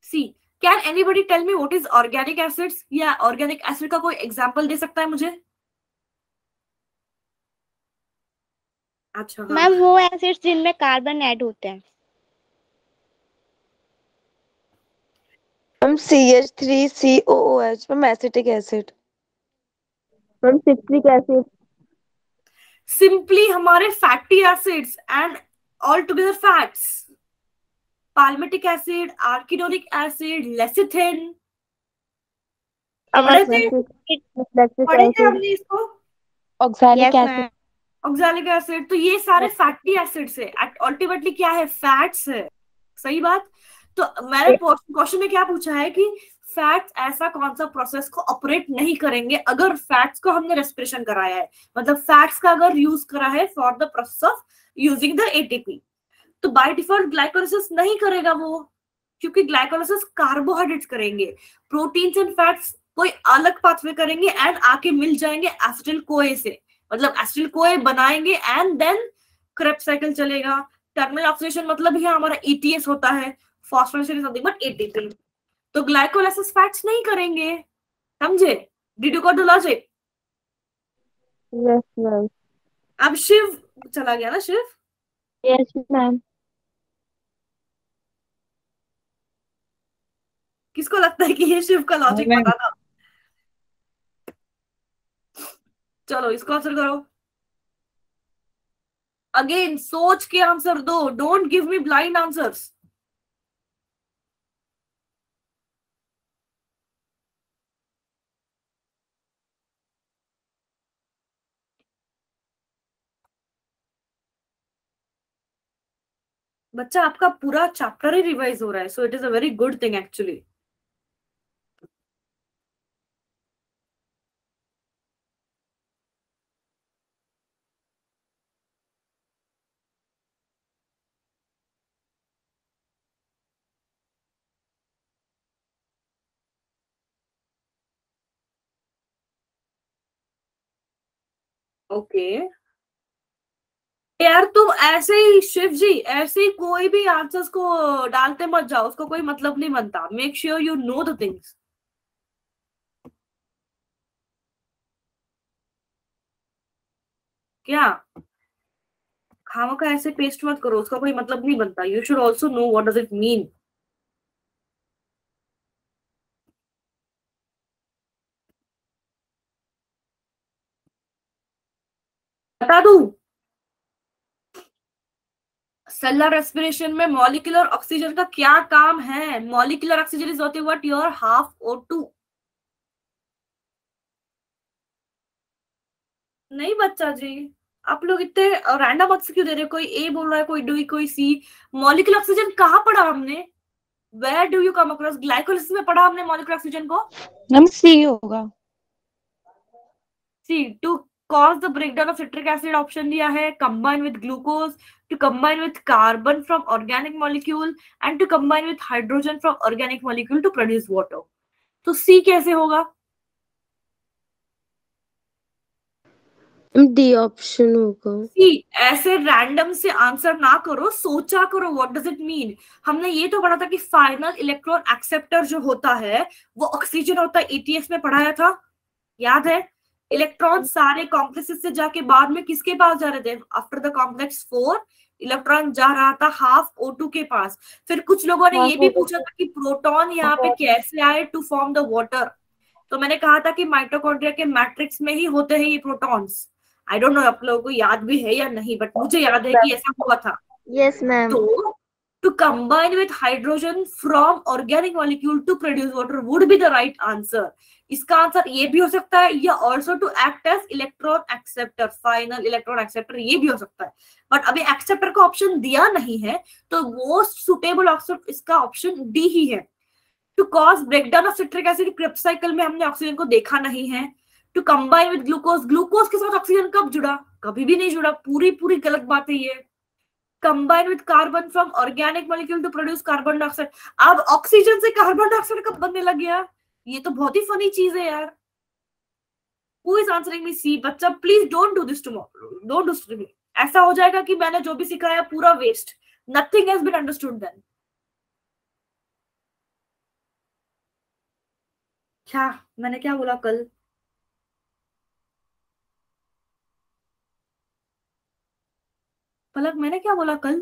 See can anybody tell me what is organic acids? या ऑर्गेनिक एसिड का कोई एग्जांपल दे सकता है मुझे? अच्छा हाँ। मैम वो एसिड्स जिनमें कार्बन ऐड होते हैं। Ma'am CH3COOH ma'am acetic acid. Ma'am citric acid. Simply हमारे fatty acids and all together fats. Palmitic acid, arachidonic acid, lecithin. अब पढ़े थे लैक्टिक पढ़े थे एसिड, हमने इसको, oxalic yes acid. Ma'am. Oxalic acid. तो ये सारे फैटी एसिड्स है, अल्टीमेटली क्या है, फैट्स है। सही बात। तो मैंने क्वेश्चन में क्या पूछा है कि फैट्स ऐसा कौन सा प्रोसेस को ऑपरेट नहीं करेंगे अगर फैट्स को हमने रेस्पिरेशन कराया है, मतलब फैट्स का अगर यूज करा है for the process of using the ATP. तो बाय डिफॉल्ट ग्लाइकोलाइसिस नहीं करेगा वो, क्योंकि ग्लाइकोलाइसिस कार्बोहाइड्रेट्स करेंगे, प्रोटीन्स एंड फैट्स कोई अलग पाथवे करेंगे एंड आके मिल जाएंगे एसिटिल कोए से, मतलब एसिटिल कोए बनाएंगे एंड देन क्रेब्स साइकिल चलेगा। टर्मिनल ऑक्सीडेशन मतलब यहाँ हमारा ईटीएस होता है, phosphorylation is nothing but ATP. तो ग्लाइकोलाइसिस फैट्स नहीं करेंगे, समझे? Did you got the logic? Yes ma'am. अब शिव चला गया ना, शिव? Yes ma'am. किसको लगता है कि ये शिव का लॉजिक मैम पता था? चलो इसको आंसर करो। अगेन सोच के आंसर दो, don't give me blind answers. बच्चा आपका पूरा चैप्टर ही रिवाइज हो रहा है, so it is a very good thing actually. Okay यार, तुम ऐसे ही शिव जी ऐसे ही कोई भी आंसर्स को डालते मत जाओ, उसको कोई मतलब नहीं बनता। Make sure you know the things. क्या खामखा ऐसे पेस्ट मत करो, उसका कोई मतलब नहीं बनता। You should also know what does it mean. बता दूं, सेलुलर रेस्पिरेशन में मॉलिक्यूलर ऑक्सीजन का क्या काम है? Molecular oxygen is nothing but your half O2। नहीं बच्चा जी, आप लोग इतने रैंडम आंसर क्यों दे रहे हो? कोई ए बोल रहा है, कोई डी, कोई सी। मॉलिक्यूलर ऑक्सीजन कहाँ पढ़ा हमने? Where do you come across? Glycolysis में पढ़ा हमने मॉलिक्यूलर ऑक्सीजन को। मैम सी होगा। C to cause the breakdown of citric acid option दिया है, combine with glucose, to combine with carbon from organic molecule and to combine with hydrogen from organic molecule to produce water. तो C कैसे होगा? D option होगा। सी। ऐसे random से answer ना करो, सोचा करो व्हाट डज इट मीन। हमने ये तो पढ़ा था कि फाइनल इलेक्ट्रॉन एक्सेप्टर जो होता है वो ऑक्सीजन होता है, एटीएस में पढ़ाया था, याद है? इलेक्ट्रॉन सारे कॉम्प्लेक्सेस से जाके बाद में किसके पास जा रहे थे? आफ्टर द कॉम्प्लेक्स 4 इलेक्ट्रॉन जा रहा था हाफ O2 के पास। फिर कुछ लोगों ने ये भी पूछा था कि प्रोटॉन यहाँ पे कैसे आए टू फॉर्म द वाटर। तो मैंने कहा था कि माइटोकॉन्ड्रिया के मैट्रिक्स में ही होते हैं ये प्रोटॉन्स। आई डोंट नो आप लोगों को याद भी है या नहीं, बट मुझे याद है कि ऐसा हुआ था। Yes ma'am. तो to combine with hydrogen from organic molecule to produce water would be the right answer। इसका आंसर ये भी हो सकता है, या also to act as electron acceptor, final electron acceptor, ये भी हो सकता है। बट अभी एक्सेप्टर का ऑप्शन दिया नहीं है, तो मोस्ट सुटेबल ऑप्शन इसका ऑप्शन डी ही है। To cause breakdown of citric acid, Krebs cycle में हमने ऑक्सीजन को देखा नहीं है। To combine with glucose, glucose के साथ ऑक्सीजन कब जुड़ा? कभी भी नहीं जुड़ा, पूरी पूरी गलत बात है ये। Combine with carbon from organic molecule to produce carbon dioxide. अब ऑक्सीजन से कार्बन डाइऑक्साइड कब बनने लग गया? ये तो बहुत ही फनी चीज है यार। Who is answering me see? बच्चा please don't do this tomorrow, don't do this to me. ऐसा हो जाएगा कि मैंने जो भी सिखाया पूरा waste, nothing has been understood then. क्या मैंने क्या बोला कल? पलक मैंने क्या बोला कल?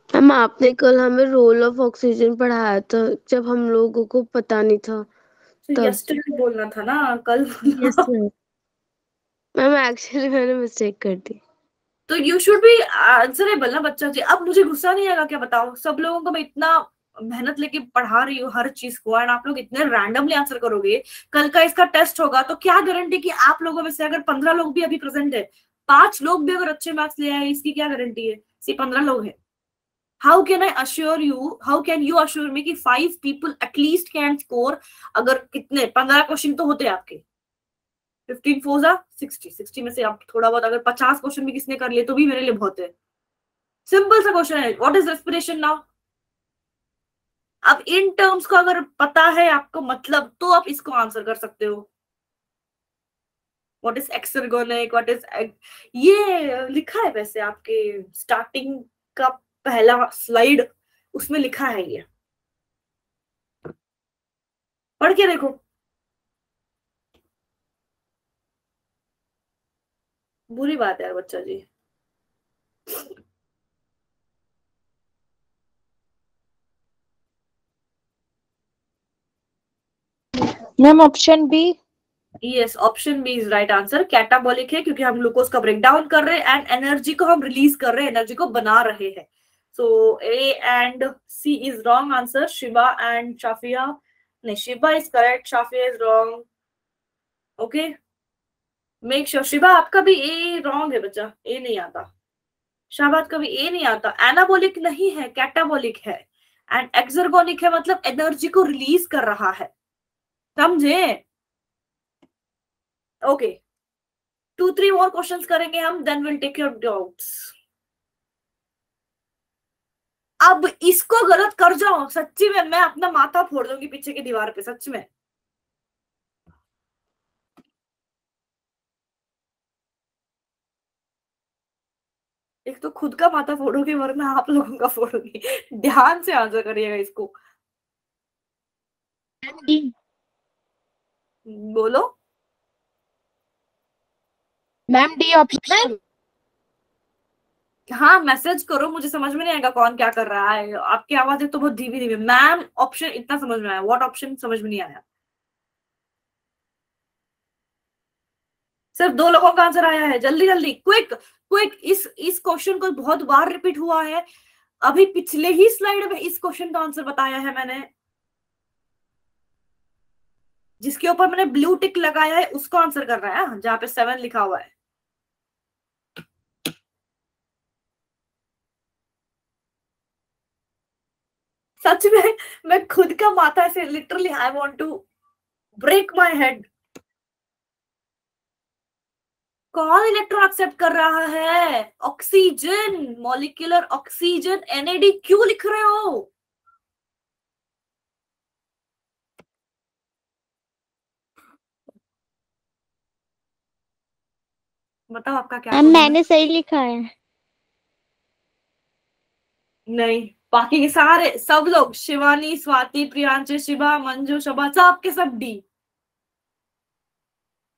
मैम आपने कल हमें रोल ऑफ ऑक्सीजन पढ़ाया था जब हम लोगों को पता नहीं था तो तब। यस्टरडे बोलना था ना, कल यस मैम। मैम एक्चुअली मैंने मिस्टेक कर दी। तो यू शुड बी आंसरेबल ना बच्चा जी। अब मुझे गुस्सा नहीं आएगा क्या बताओ? सब लोगों को मैं इतना मेहनत लेके पढ़ा रही हूँ हर चीज को, एंड आप लोग इतने रैंडमली आंसर करोगे। कल का इसका टेस्ट होगा तो क्या गारंटी कि आप लोगों में से अगर 15 लोग भी अभी प्रेजेंट है, 5 लोग भी अगर अच्छे मार्क्स ले आए, इसकी क्या गारंटी है? सिर्फ 15 लोग हैं। How can I assure you, how can you assure me कि 5 पीपल एटलीस्ट कैन स्कोर? अगर कितने 15 क्वेश्चन तो होते हैं आपके, 15 4 जा 60, 60 में से आप थोड़ा बहुत अगर 50 क्वेश्चन भी किसने कर लिए तो भी मेरे लिए बहुत है। सिंपल सा क्वेश्चन है, व्हाट इज रेस्पिरेशन नाउ? अब इन टर्म्स को अगर पता है आपको मतलब, तो आप इसको आंसर कर सकते हो। व्हाट इज एक्सर्गोनिक, व्हाट इज, ये लिखा है वैसे आपके स्टार्टिंग का पहला स्लाइड, उसमें लिखा है, ये पढ़ के देखो। बुरी बात है यार बच्चा जी। Ma'am option B. Yes, option B is right answer. Catabolic है क्योंकि हम ग्लूकोज का ब्रेक डाउन कर रहे हैं एंड एनर्जी को हम रिलीज कर रहे हैं, एनर्जी को बना रहे हैं। So A and C is wrong answer. Shiva and Shafia, नहीं Shiva is correct, Shafia is wrong. Okay, make sure. Shiva आपका भी ए रॉन्ग है बच्चा, ए नहीं आता। शाबाद का भी ए नहीं आता। एनाबोलिक नहीं है, कैटाबोलिक है। एंड एक्सर्गोनिक है, मतलब एनर्जी को रिलीज कर रहा है, समझे? ओके, 2-3 और क्वेश्चंस करेंगे हम, then will take your doubts. अब इसको गलत कर जाओ सच्ची में मैं अपना माथा फोड़ दूंगी पीछे की दीवार पे, सच में। एक तो खुद का माथा फोड़ोगे वरना आप लोगों का फोड़ोगी। ध्यान से आंसर करिएगा इसको। बोलो मैम डी ऑप्शन। हाँ, मैसेज करो, मुझे समझ में नहीं आएगा कौन क्या कर रहा है। आपकी आवाज तो बहुत धीमी धीमी। मैम ऑप्शन इतना समझ में आया, व्हाट ऑप्शन समझ में नहीं आया। सिर्फ 2 लोगों का आंसर आया है। जल्दी जल्दी, क्विक क्विक। इस क्वेश्चन को बहुत बार रिपीट हुआ है। अभी पिछले ही स्लाइड में इस क्वेश्चन का आंसर बताया है मैंने। जिसके ऊपर मैंने ब्लू टिक लगाया है उसको आंसर कर रहा है, जहां पे 7 लिखा हुआ है। सच में मैं खुद का माथा ऐसे literally I want to break my head. कौन इलेक्ट्रॉन एक्सेप्ट कर रहा है? Oxygen, molecular oxygen. एनएडी क्यों लिख रहे हो? बताओ आपका क्या मैम क्वेश्चन है? मैंने सही लिखा है। नहीं, बाकी के सारे सब लोग, शिवानी, स्वाति, प्रियांशु, शिवा, मंजू, शबा, सब के सब डी।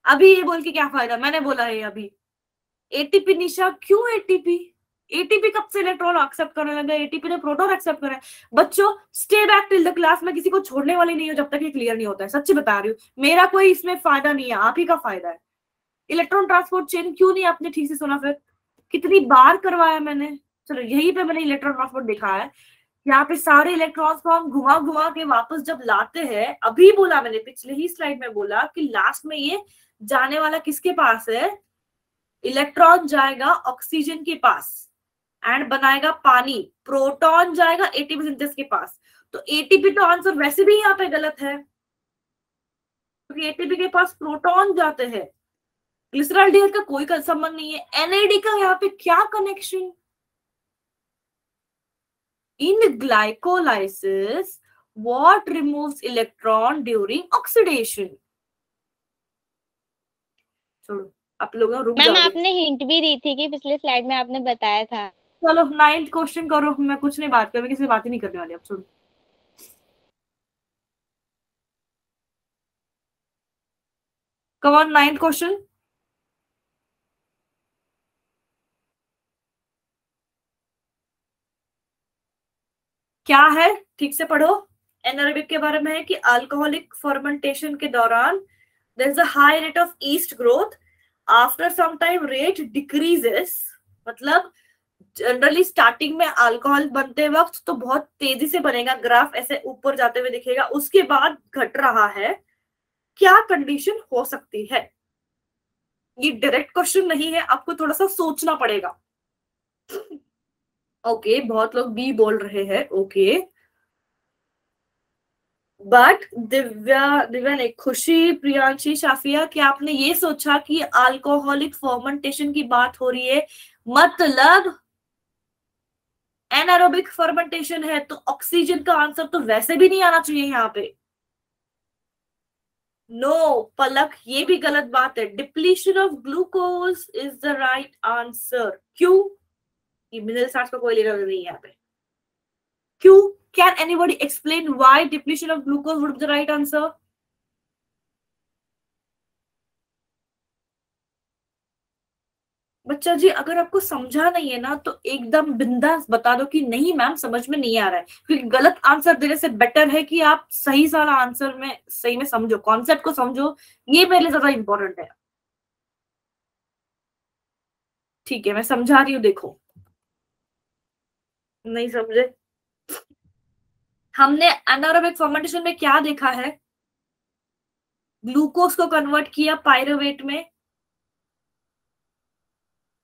अभी ये बोल के क्या फायदा, मैंने बोला है अभी। एटीपी निशा, क्यों एटीपी? एटीपी कब से इलेक्ट्रॉन एक्सेप्ट करने लगा? एटीपी ने प्रोटॉन एक्सेप्ट करा है। बच्चों stay back till the class, में किसी को छोड़ने वाली नहीं हो जब तक ये क्लियर नहीं होता है। सच्ची बता रही हूँ, मेरा कोई इसमें फायदा नहीं है, आप ही का फायदा है। इलेक्ट्रॉन ट्रांसपोर्ट चेन क्यों नहीं आपने ठीक से सुना? फिर कितनी बार करवाया मैंने। चलो यहीं पे मैंने इलेक्ट्रॉन ट्रांसपोर्ट देखा है। यहाँ पे सारे इलेक्ट्रॉन्स को हम घुमा घुमा के वापस जब लाते हैं, अभी बोला मैंने पिछले ही स्लाइड में बोला कि लास्ट में ये जाने वाला किसके पास है? इलेक्ट्रॉन जाएगा ऑक्सीजन के पास एंड बनाएगा पानी। प्रोटॉन जाएगा एटीपी सिंथेसिस के पास। तो एटीपी तो आंसर वैसे भी यहाँ पे गलत है क्योंकि एटीपी के पास प्रोटॉन जाते हैं। ग्लिसरॉल्डिहाइड का कोई संबंध नहीं है। एनएडी का यहाँ पे क्या connection? In glycolysis, what removes electron during oxidation? छोड़ो, आप लोग रुक मैम जाओगे। आपने हिंट भी दी थी कि पिछले स्लाइड में आपने बताया था। चलो 9th क्वेश्चन करो। मैं कुछ नहीं बात कर, मैं किसी से बात ही नहीं करने वाली। अब छोड़ो। कम ऑन, 9th क्वेश्चन क्या है? ठीक से पढ़ो। एनारोबिक के बारे में है कि अल्कोहलिक फर्मेंटेशन के दौरान there is a high rate of yeast growth. After some time rate decreases मतलब जनरली स्टार्टिंग में अल्कोहल बनते वक्त तो बहुत तेजी से बनेगा, ग्राफ ऐसे ऊपर जाते हुए दिखेगा, उसके बाद घट रहा है, क्या कंडीशन हो सकती है? ये डायरेक्ट क्वेश्चन नहीं है, आपको थोड़ा सा सोचना पड़ेगा। ओके, बहुत लोग बी बोल रहे हैं। ओके, बट दिव्या ने, खुशी, प्रियांशी, शाफिया, क्या आपने ये सोचा कि अल्कोहलिक फर्मेंटेशन की बात हो रही है, मतलब एनारोबिक फर्मेंटेशन है, तो ऑक्सीजन का आंसर तो वैसे भी नहीं आना चाहिए यहाँ पे। नो पलक, ये भी गलत बात है। Depletion of glucose is the right answer. क्यों? ये मिनरल सॉल्ट्स का कोई लेना नहीं है यहाँ पे। क्यों? Can anybody explain why depletion of glucose would be the right answer? बच्चा जी, अगर आपको समझा नहीं है ना तो एकदम बिंदास बता दो कि नहीं मैम समझ में नहीं आ रहा है, क्योंकि गलत आंसर देने से बेटर है कि आप सही सारा आंसर में सही में समझो, कॉन्सेप्ट को समझो, ये मेरे लिए ज्यादा इंपॉर्टेंट है। ठीक है, मैं समझा रही हूँ, देखो। नहीं समझे? हमने एनारोबिक फर्मेंटेशन में क्या देखा है? ग्लूकोज को कन्वर्ट किया पायरुवेट में,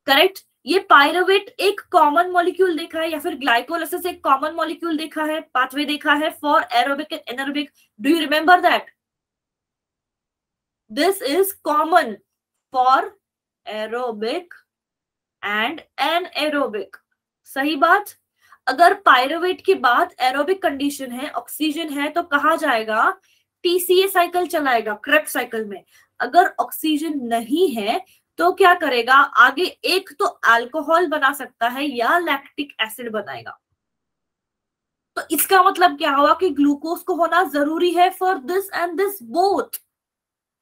करेक्ट। ये पायरुवेट एक कॉमन मॉलिक्यूल देखा है, या फिर ग्लाइकोलाइसिस एक कॉमन मॉलिक्यूल देखा है, पाथवे देखा है for aerobic and anaerobic. Do you remember that? This is common for aerobic and anaerobic. सही बात। अगर पायरुवेट के बाद एरोबिक कंडीशन है, ऑक्सीजन है, तो कहा जाएगा टीसीए साइकिल चलाएगा, क्रेब्स साइकिल में। अगर ऑक्सीजन नहीं है तो क्या करेगा आगे? एक तो अल्कोहल बना सकता है या लैक्टिक एसिड बनाएगा। तो इसका मतलब क्या हुआ कि ग्लूकोज को होना जरूरी है for this and this both.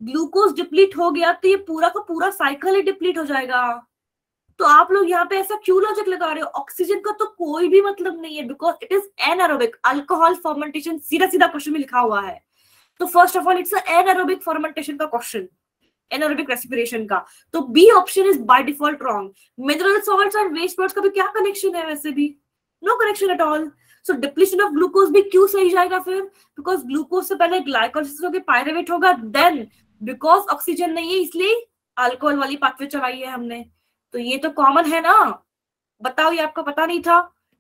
Glucose deplete हो गया तो ये पूरा का पूरा साइकिल ही डिप्लीट हो जाएगा। तो आप लोग यहाँ पे ऐसा क्यों लॉजिक लगा रहे हो? ऑक्सीजन का तो कोई भी मतलब नहीं है, because it is anaerobic alcohol fermentation, सीधा सीधा क्वेश्चन में लिखा हुआ है। तो first of all it's anaerobic fermentation का क्वेश्चन, एनारोबिक रेस्पिरेशन का। तो B option is by default wrong. Mineral salts and waste products का भी क्या कनेक्शन है? वैसे भी no connection at all. So depletion of glucose भी क्यों सही जाएगा फिर? बिकॉज ग्लूकोज से पहले ग्लाइकोलाइसिस होकर पायरुवेट होगा, देन बिकॉज ऑक्सीजन नहीं है इसलिए अल्कोहल वाली पाथवे चलाई है हमने। तो ये तो कॉमन है ना। बताओ, ये आपको पता नहीं था?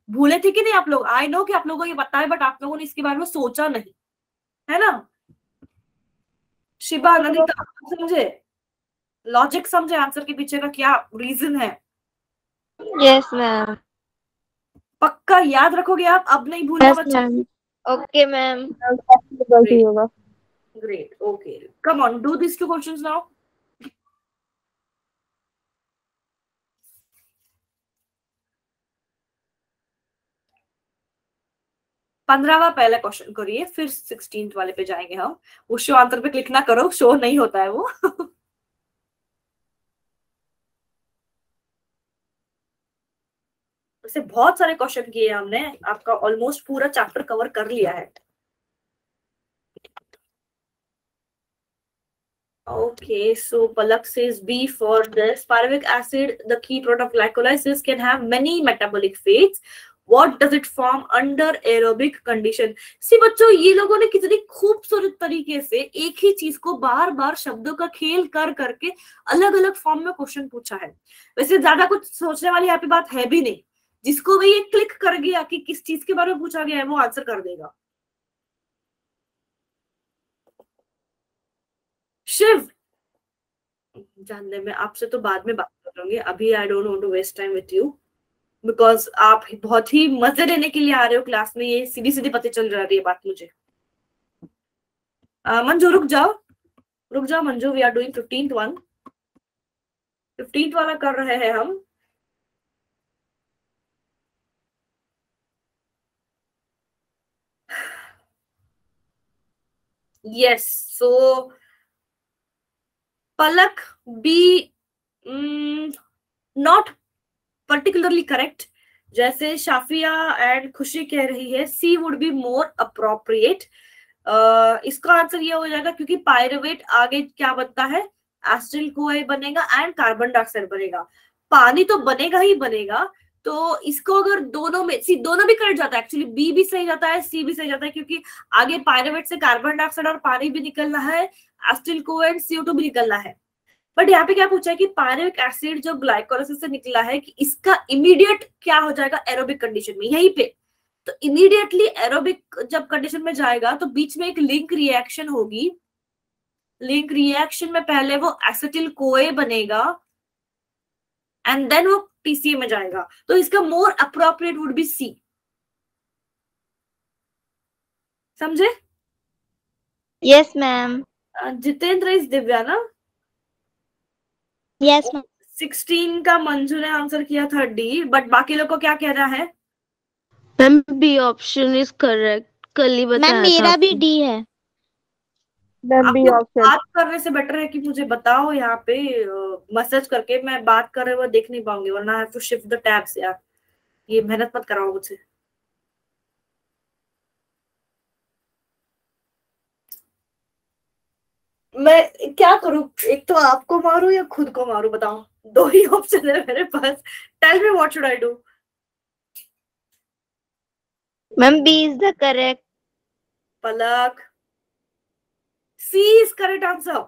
भूले थे कि नहीं आप लोग? आई नो कि आप लोगों को ये पता है, बट आप लोगों ने इसके बारे में सोचा नहीं, है ना? शिबा, नंदिता, समझे लॉजिक? समझे आंसर के पीछे का क्या रीजन है? Yes ma'am. पक्का याद रखोगे आप? अब नहीं भूलना यस बच्चा। मैम। Okay ma'am. गलती होगा। Great, okay, come on, do this two questions now. पंद्रहवा पहला क्वेश्चन करिए, फिर 16th वाले पे जाएंगे हम। वो शो आंसर पे क्लिक ना करो, शो नहीं होता है वो। वैसे बहुत सारे क्वेश्चन किए हमने, आपका ऑलमोस्ट पूरा चैप्टर कवर कर लिया है। Okay, so Palak says B for this. Pyruvic acid, the key product of glycolysis, can have many metabolic fates. What does it form under aerobic condition? See बच्चों, ये लोगों ने कितनी खूबसूरत तरीके से एक ही चीज को बार बार शब्दों का खेल कर करके अलग अलग फॉर्म में क्वेश्चन पूछा है। वैसे ज्यादा कुछ सोचने वाली यहाँ पे बात है भी नहीं। जिसको भी ये क्लिक कर गया कि किस चीज के बारे में पूछा गया है, वो आंसर कर देगा। शिव, जानने में आपसे तो बाद में बात करूंगी, अभी I don't want to waste time with you, because आप बहुत ही मजे लेने के लिए आ रहे हो क्लास में, ये सीधी सीधी पता चल रही है बात मुझे। मंजू रुक जाओ Manju, we are doing 15th one. 15th वाला कर रहे हैं हम। Yes, so Palak B not particularly correct, जैसे शाफिया एंड खुशी कह रही है C would be more appropriate. इसका आंसर ये हो जाएगा क्योंकि पायरुवेट आगे क्या बनता है? एसिटिल कोए बनेगा एंड कार्बन डाइऑक्साइड बनेगा। पानी तो बनेगा ही बनेगा। तो इसको अगर दोनों में दोनों भी कट जाता है, एक्चुअली बी भी सही जाता है, सी भी सही जाता है, क्योंकि आगे पायरुवेट से कार्बन डाइऑक्साइड और पानी भी निकलना है, एसिटिल कोएंट CO2 भी निकलना है। बट यहाँ पे क्या पूछा है कि पायरुविक एसिड जो ग्लाइकोलाइसिस से निकला है कि इसका इमीडिएट क्या हो जाएगा एरोबिक कंडीशन में, यहीं पे। तो इमीडिएटली एरोबिक जब कंडीशन में जाएगा तो बीच में एक लिंक रिएक्शन होगी। लिंक रिएक्शन में पहले वो एसिटिल कोए बनेगा एंड देन वो TCA में जाएगा। तो इसका more appropriate would be C. समझे? Yes, ma'am. Jitendra is Divya ना? Yes, ma'am. 16 का मंजू ने आंसर किया था D, बट बाकी लोग को क्या कहना है? Ma'am B option is correct, कल ही मैम बताया था मेरा भी आपको। डी है। मैम आप बी लोग ऑप्शन। बात करने से बेटर है कि मुझे बताओ यहाँ पे मैसेज करके। मैं बात कर रहे हुए देख नहीं पाऊंगी, वरना I have to shift the tabs यार। ये मेहनत मत कराओ मुझसे। मैं क्या करूं, एक तो आपको मारूं या खुद को मारूं, बताओ। दो ही ऑप्शन है मेरे पास। Tell me what should I do? Ma'am, B is the correct. Palak, C is correct answer.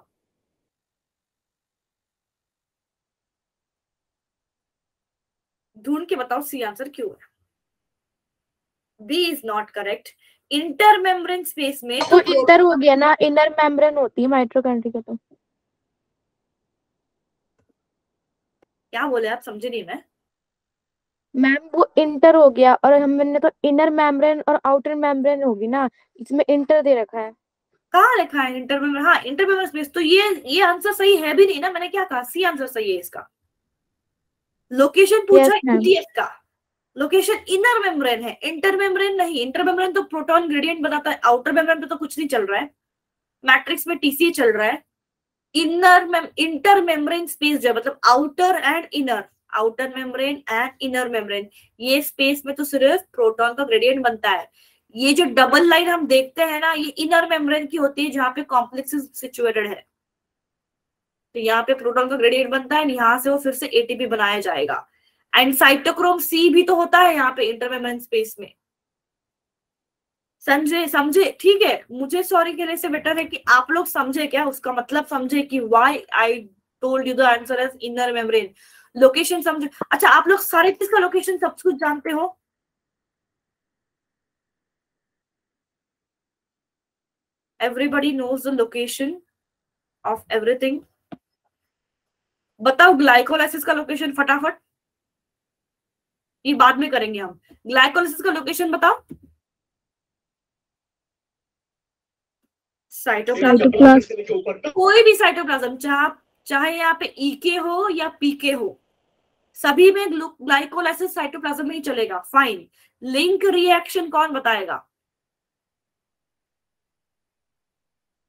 ढूंढ के बताओ सी आंसर क्यों है। B is not correct. Inter membrane space में तो इंटर हो गया ना, इनर मेम्ब्रेन होती है माइटोकॉन्ड्रिया तो। क्या बोले आप? समझे नहीं मैं। मैम वो इंटर हो गया और हमने तो इनर मेम्ब्रेन और आउटर मेम्ब्रेन होगी ना, इसमें इंटर दे रखा है। कहाँ लिखा है इंटर मेम्ब्रेन? हाँ, इंटर मेम्ब्रेन स्पेस। तो ये आंसर सही है भी नहीं ना। मैंने क्या कहा? सी आंसर सही है इसका। लोकेशन पूछा यस मैम। ETS का। लोकेशन इनर मेम्ब्रेन है, इंटर मेम्ब्रेन नहीं। इंटर मेम्ब्रेन तो प्रोटॉन ग्रेडियंट बनाता है, आउटर मेम्ब्रेन पे तो कुछ नहीं चल रहा है। मैट्रिक्स में TCA चल रहा है। इंटर मेम्ब्रेन स्पेस जो है, मतलब outer and inner, outer membrane and inner membrane, ये स्पेस में तो सिर्फ प्रोटॉन का ग्रेडियंट बनता है। ये जो डबल लाइन हम देखते हैं ना, ये इनर मेम्ब्रेन की होती है, जहां पे कॉम्प्लेक्स सिचुएटेड है। तो यहाँ पे प्रोटॉन का ग्रेडियंट बनता है, यहाँ से वो फिर से ATP बनाया जाएगा। एंड साइटोक्रोम C भी तो होता है यहाँ पे इंटर मेम्ब्रेन स्पेस में। समझे? समझे? ठीक है। मुझे सॉरी कहने से बेटर है कि आप लोग समझे, क्या उसका मतलब समझे कि why I told you the answer as inner membrane. Location समझे? अच्छा, आप लोग सारे चीज का लोकेशन सब कुछ जानते हो? Everybody knows the location of everything. बताओ ग्लाइकोलाइसिस का लोकेशन फटाफट। ये बाद में करेंगे हम। ग्लाइकोलाइसिस का लोकेशन बताओ। साइटोप्लाज्म, कोई भी साइटोप्लाज्म, चाहे यहाँ पे EK हो या PK हो, सभी में ग्लाइकोलाइसिस साइटोप्लाज्म में ही चलेगा। फाइन। लिंक रिएक्शन कौन बताएगा?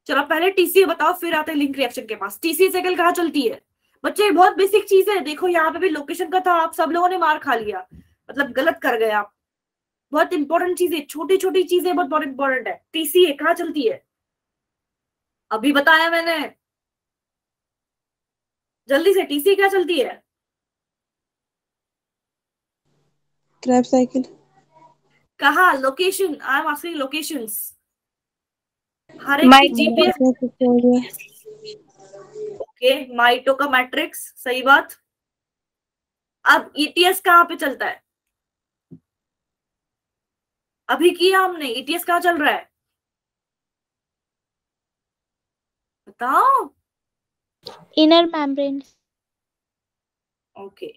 चलो पहले TCA बताओ, फिर आते हैं लिंक रिएक्शन के पास। TCA साइकिल कहाँ चलती है? बच्चे बहुत बेसिक चीज है। देखो यहाँ पे भी लोकेशन का था, आप सब लोगों ने मार खा लिया, मतलब गलत कर गए आप। बहुत इंपॉर्टेंट चीजें, छोटी छोटी चीजें बहुत इंपॉर्टेंट है। TCA कहाँ चलती है? अभी बताया मैंने, जल्दी से। TCA क्या चलती है? Krebs cycle. कहा? Location, I am asking locations. हर एक की GPS। ओके, माइटो का मैट्रिक्स, सही बात। अब ETS कहाँ पे चलता है? अभी किया हमने। ETS कहाँ चल रहा है? बताओ। Inner membrane. Okay,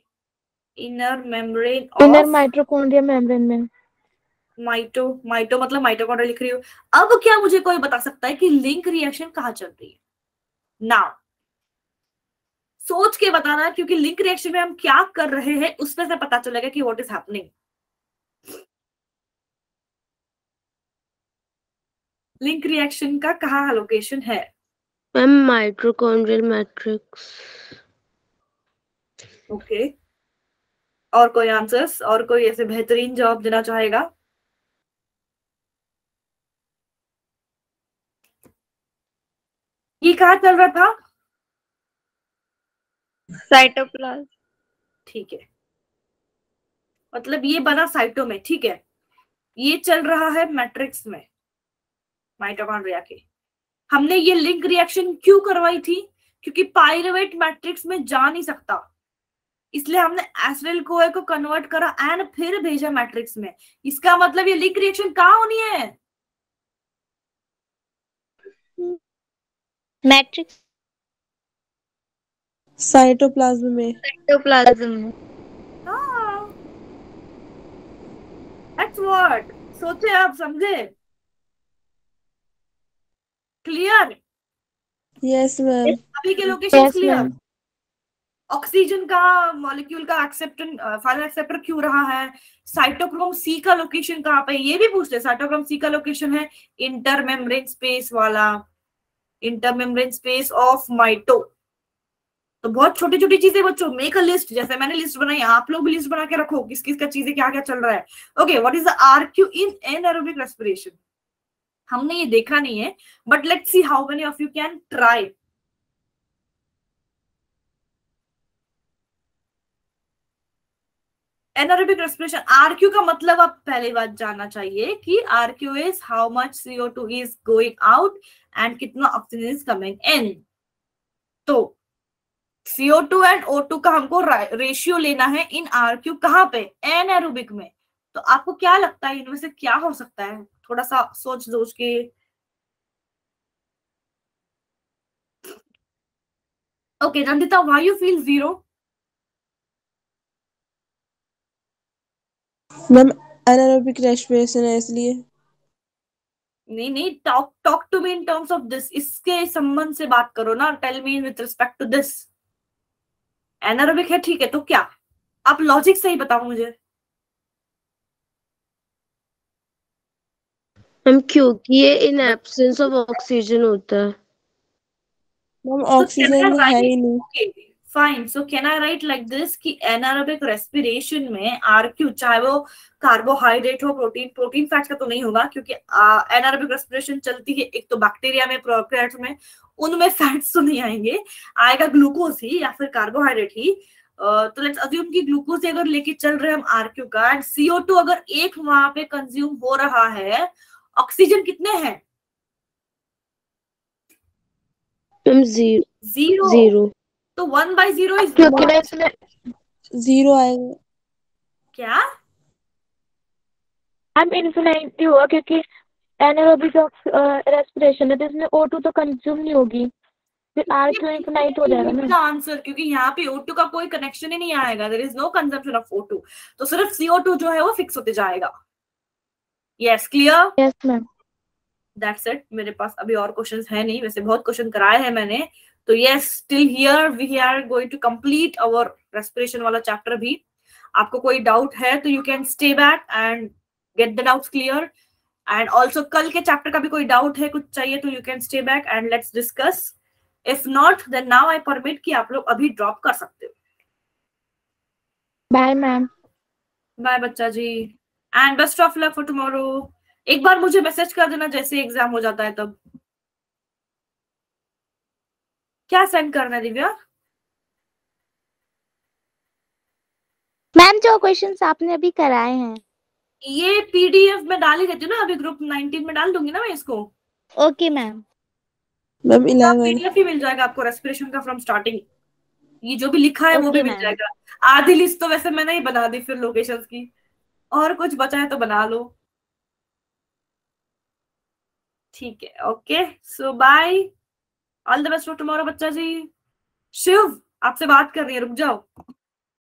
inner membrane inner of mitochondria membrane में। माइटो मतलब माइटोकॉन्ड्रिया लिख रही हूँ। अब क्या मुझे कोई बता सकता है कि लिंक रिएक्शन कहाँ चल रही है? नाउ सोच के बताना, क्योंकि लिंक रिएक्शन में हम क्या कर रहे हैं उसमें से पता चलेगा कि what is happening. Link reaction का कहाँ लोकेशन है? Ma'am mitochondrial matrix. ओके, और कोई आंसर्स? और कोई ऐसे बेहतरीन जवाब देना चाहेगा? ये कहाँ चल रहा था? Cytoplasm. ठीक है, मतलब ये बना साइटो में, ठीक है, ये चल रहा है मैट्रिक्स में माइटोकॉन्ड्रिया के। हमने ये लिंक रिएक्शन क्यों करवाई थी? क्योंकि पाइरुवेट मैट्रिक्स में जा नहीं सकता, इसलिए हमने एसिटिल कोए को कन्वर्ट करा एंड फिर भेजा मैट्रिक्स में। इसका मतलब ये लिंक रिएक्शन कहाँ होनी है? मैट्रिक्स साइटोप्लाज्म में। साइटोप्लाज्म में। हाँ, दैट्स व्हाट। सोचे आप, समझे? क्लियर? Yes ma'am. अभी के location yes clear? Ma'am. Oxygen का मॉलिक्यूल का एक्सेप्टेंट फाइनल एक्सेप्टर क्यों रहा है? साइटोक्रोम सी का लोकेशन कहाँ पे, ये भी पूछते हैं। साइटोक्रोम सी का लोकेशन है इंटरमेम्ब्रेन स्पेस वाला, इंटरमेम्ब्रेन स्पेस ऑफ माइटो। तो बहुत छोटी छोटी चीजें बच्चों, मेक अ लिस्ट, जैसे मैंने लिस्ट बनाई, आप लोग भी लिस्ट बना के रखो किस किस का चीजें क्या क्या चल रहा है। Okay, what is the RQ in anaerobic respiration? हमने ये देखा नहीं है, but let's see how many of you can try. Anaerobic respiration, RQ का मतलब आप पहले बात जानना चाहिए कि RQ is how much CO2 is going out and कितना ऑक्सीजन इज कमिंग इन। तो CO2 एंड O2 का हमको रेशियो लेना है इन आरक्यू, कहाँ पे? एनारोबिक में। तो आपको क्या लगता है इनमें से क्या हो सकता है? थोड़ा सा सोच सोच के। Okay Nandita, why you feel 0? Ma'am anaerobic respiration है इसलिए। नहीं नहीं, talk to me in terms of this, इसके संबंध से बात करो ना, tell me with respect to this. Anaerobic है, ठीक है, तो क्या? आप लॉजिक सही बताओ मुझे। हम क्योंकि ये इन एब्सेंस ऑफ ऑक्सीजन होता है। मैम ऑक्सीजन है ही नहीं। Fine, so can I right like this कि एनारोबिक रेस्पिरेशन में आरक्यू, चाहे वो कार्बोहाइड्रेट हो, प्रोटीन फैट्स का तो नहीं होगा, क्योंकि एनारोबिक रेस्पिरेशन चलती है एक तो बैक्टीरिया में, प्रोकैरियोट्स में, उनमें फैट्स तो नहीं आएंगे, आएगा ग्लूकोज ही या फिर कार्बोहाइड्रेट ही। तो लेट्स अज्यूम कि ग्लूकोज अगर लेके चल रहे हैं हम आरक्यू का, एंड CO2 अगर एक वहां पे कंज्यूम हो रहा है, ऑक्सीजन कितने हैं? जीरो। तो 1/0 इज क्योंकि ना इसमें 0 आएगा। क्या? हम इन्फिनिटी हुआ, क्योंकि एनारोबिक रेस्पिरेशन है तो इसमें O2 तो कंज्यूम नहीं होगी, फिर आरक्यू इन्फिनाइट हो जाएगा ना। आंसर, क्योंकि यहाँ पे O2 का कोई कनेक्शन ही नहीं आएगा, there is no consumption of O2, तो सिर्फ CO2 जो है वो फिक्स होते जाएगा। Yes, clear? Yes ma'am. That's it. मेरे पास अभी और क्वेश्चंस है नहीं, वैसे बहुत क्वेश्चन कराए हैं मैंने, तो yes, till here we are going to complete our respiration वाला चैप्टर भी। आपको कोई डाउट है तो you can stay back and get the doubts clear, and also कल के चैप्टर का भी कोई डाउट है, कुछ चाहिए, तो you can stay back and let's discuss. If not then now I permit कि आप लोग अभी ड्रॉप कर सकते हो। Bye ma'am. बाय बच्चा जी, and best of luck for tomorrow. एक बार मुझे मैसेज कर देना जैसे एग्जाम हो जाता है तब। क्या सेंड करना है दिव्या? मैम जो क्वेश्चंस आपने अभी कराए हैं ये PDF में डाल ही देती हूँ ना, अभी ग्रुप 19 में डाल दूंगी ना मैं इसको। Okay ma'am. मैम 11। PDF ही मिल जाएगा आपको रेस्पिरेशन का फ्रॉम स्टार्टिंग, ये जो भी लिखा है वो भी ओके मिल मैम। जाएगा। आधी लिस्ट तो वैसे मैंने ही बना दी फिर लोकेशंस की, और कुछ बचा है तो बना लो। ठीक है, okay, so bye, all the best for tomorrow बच्चा जी। शिव आपसे बात कर रही है, रुक जाओ।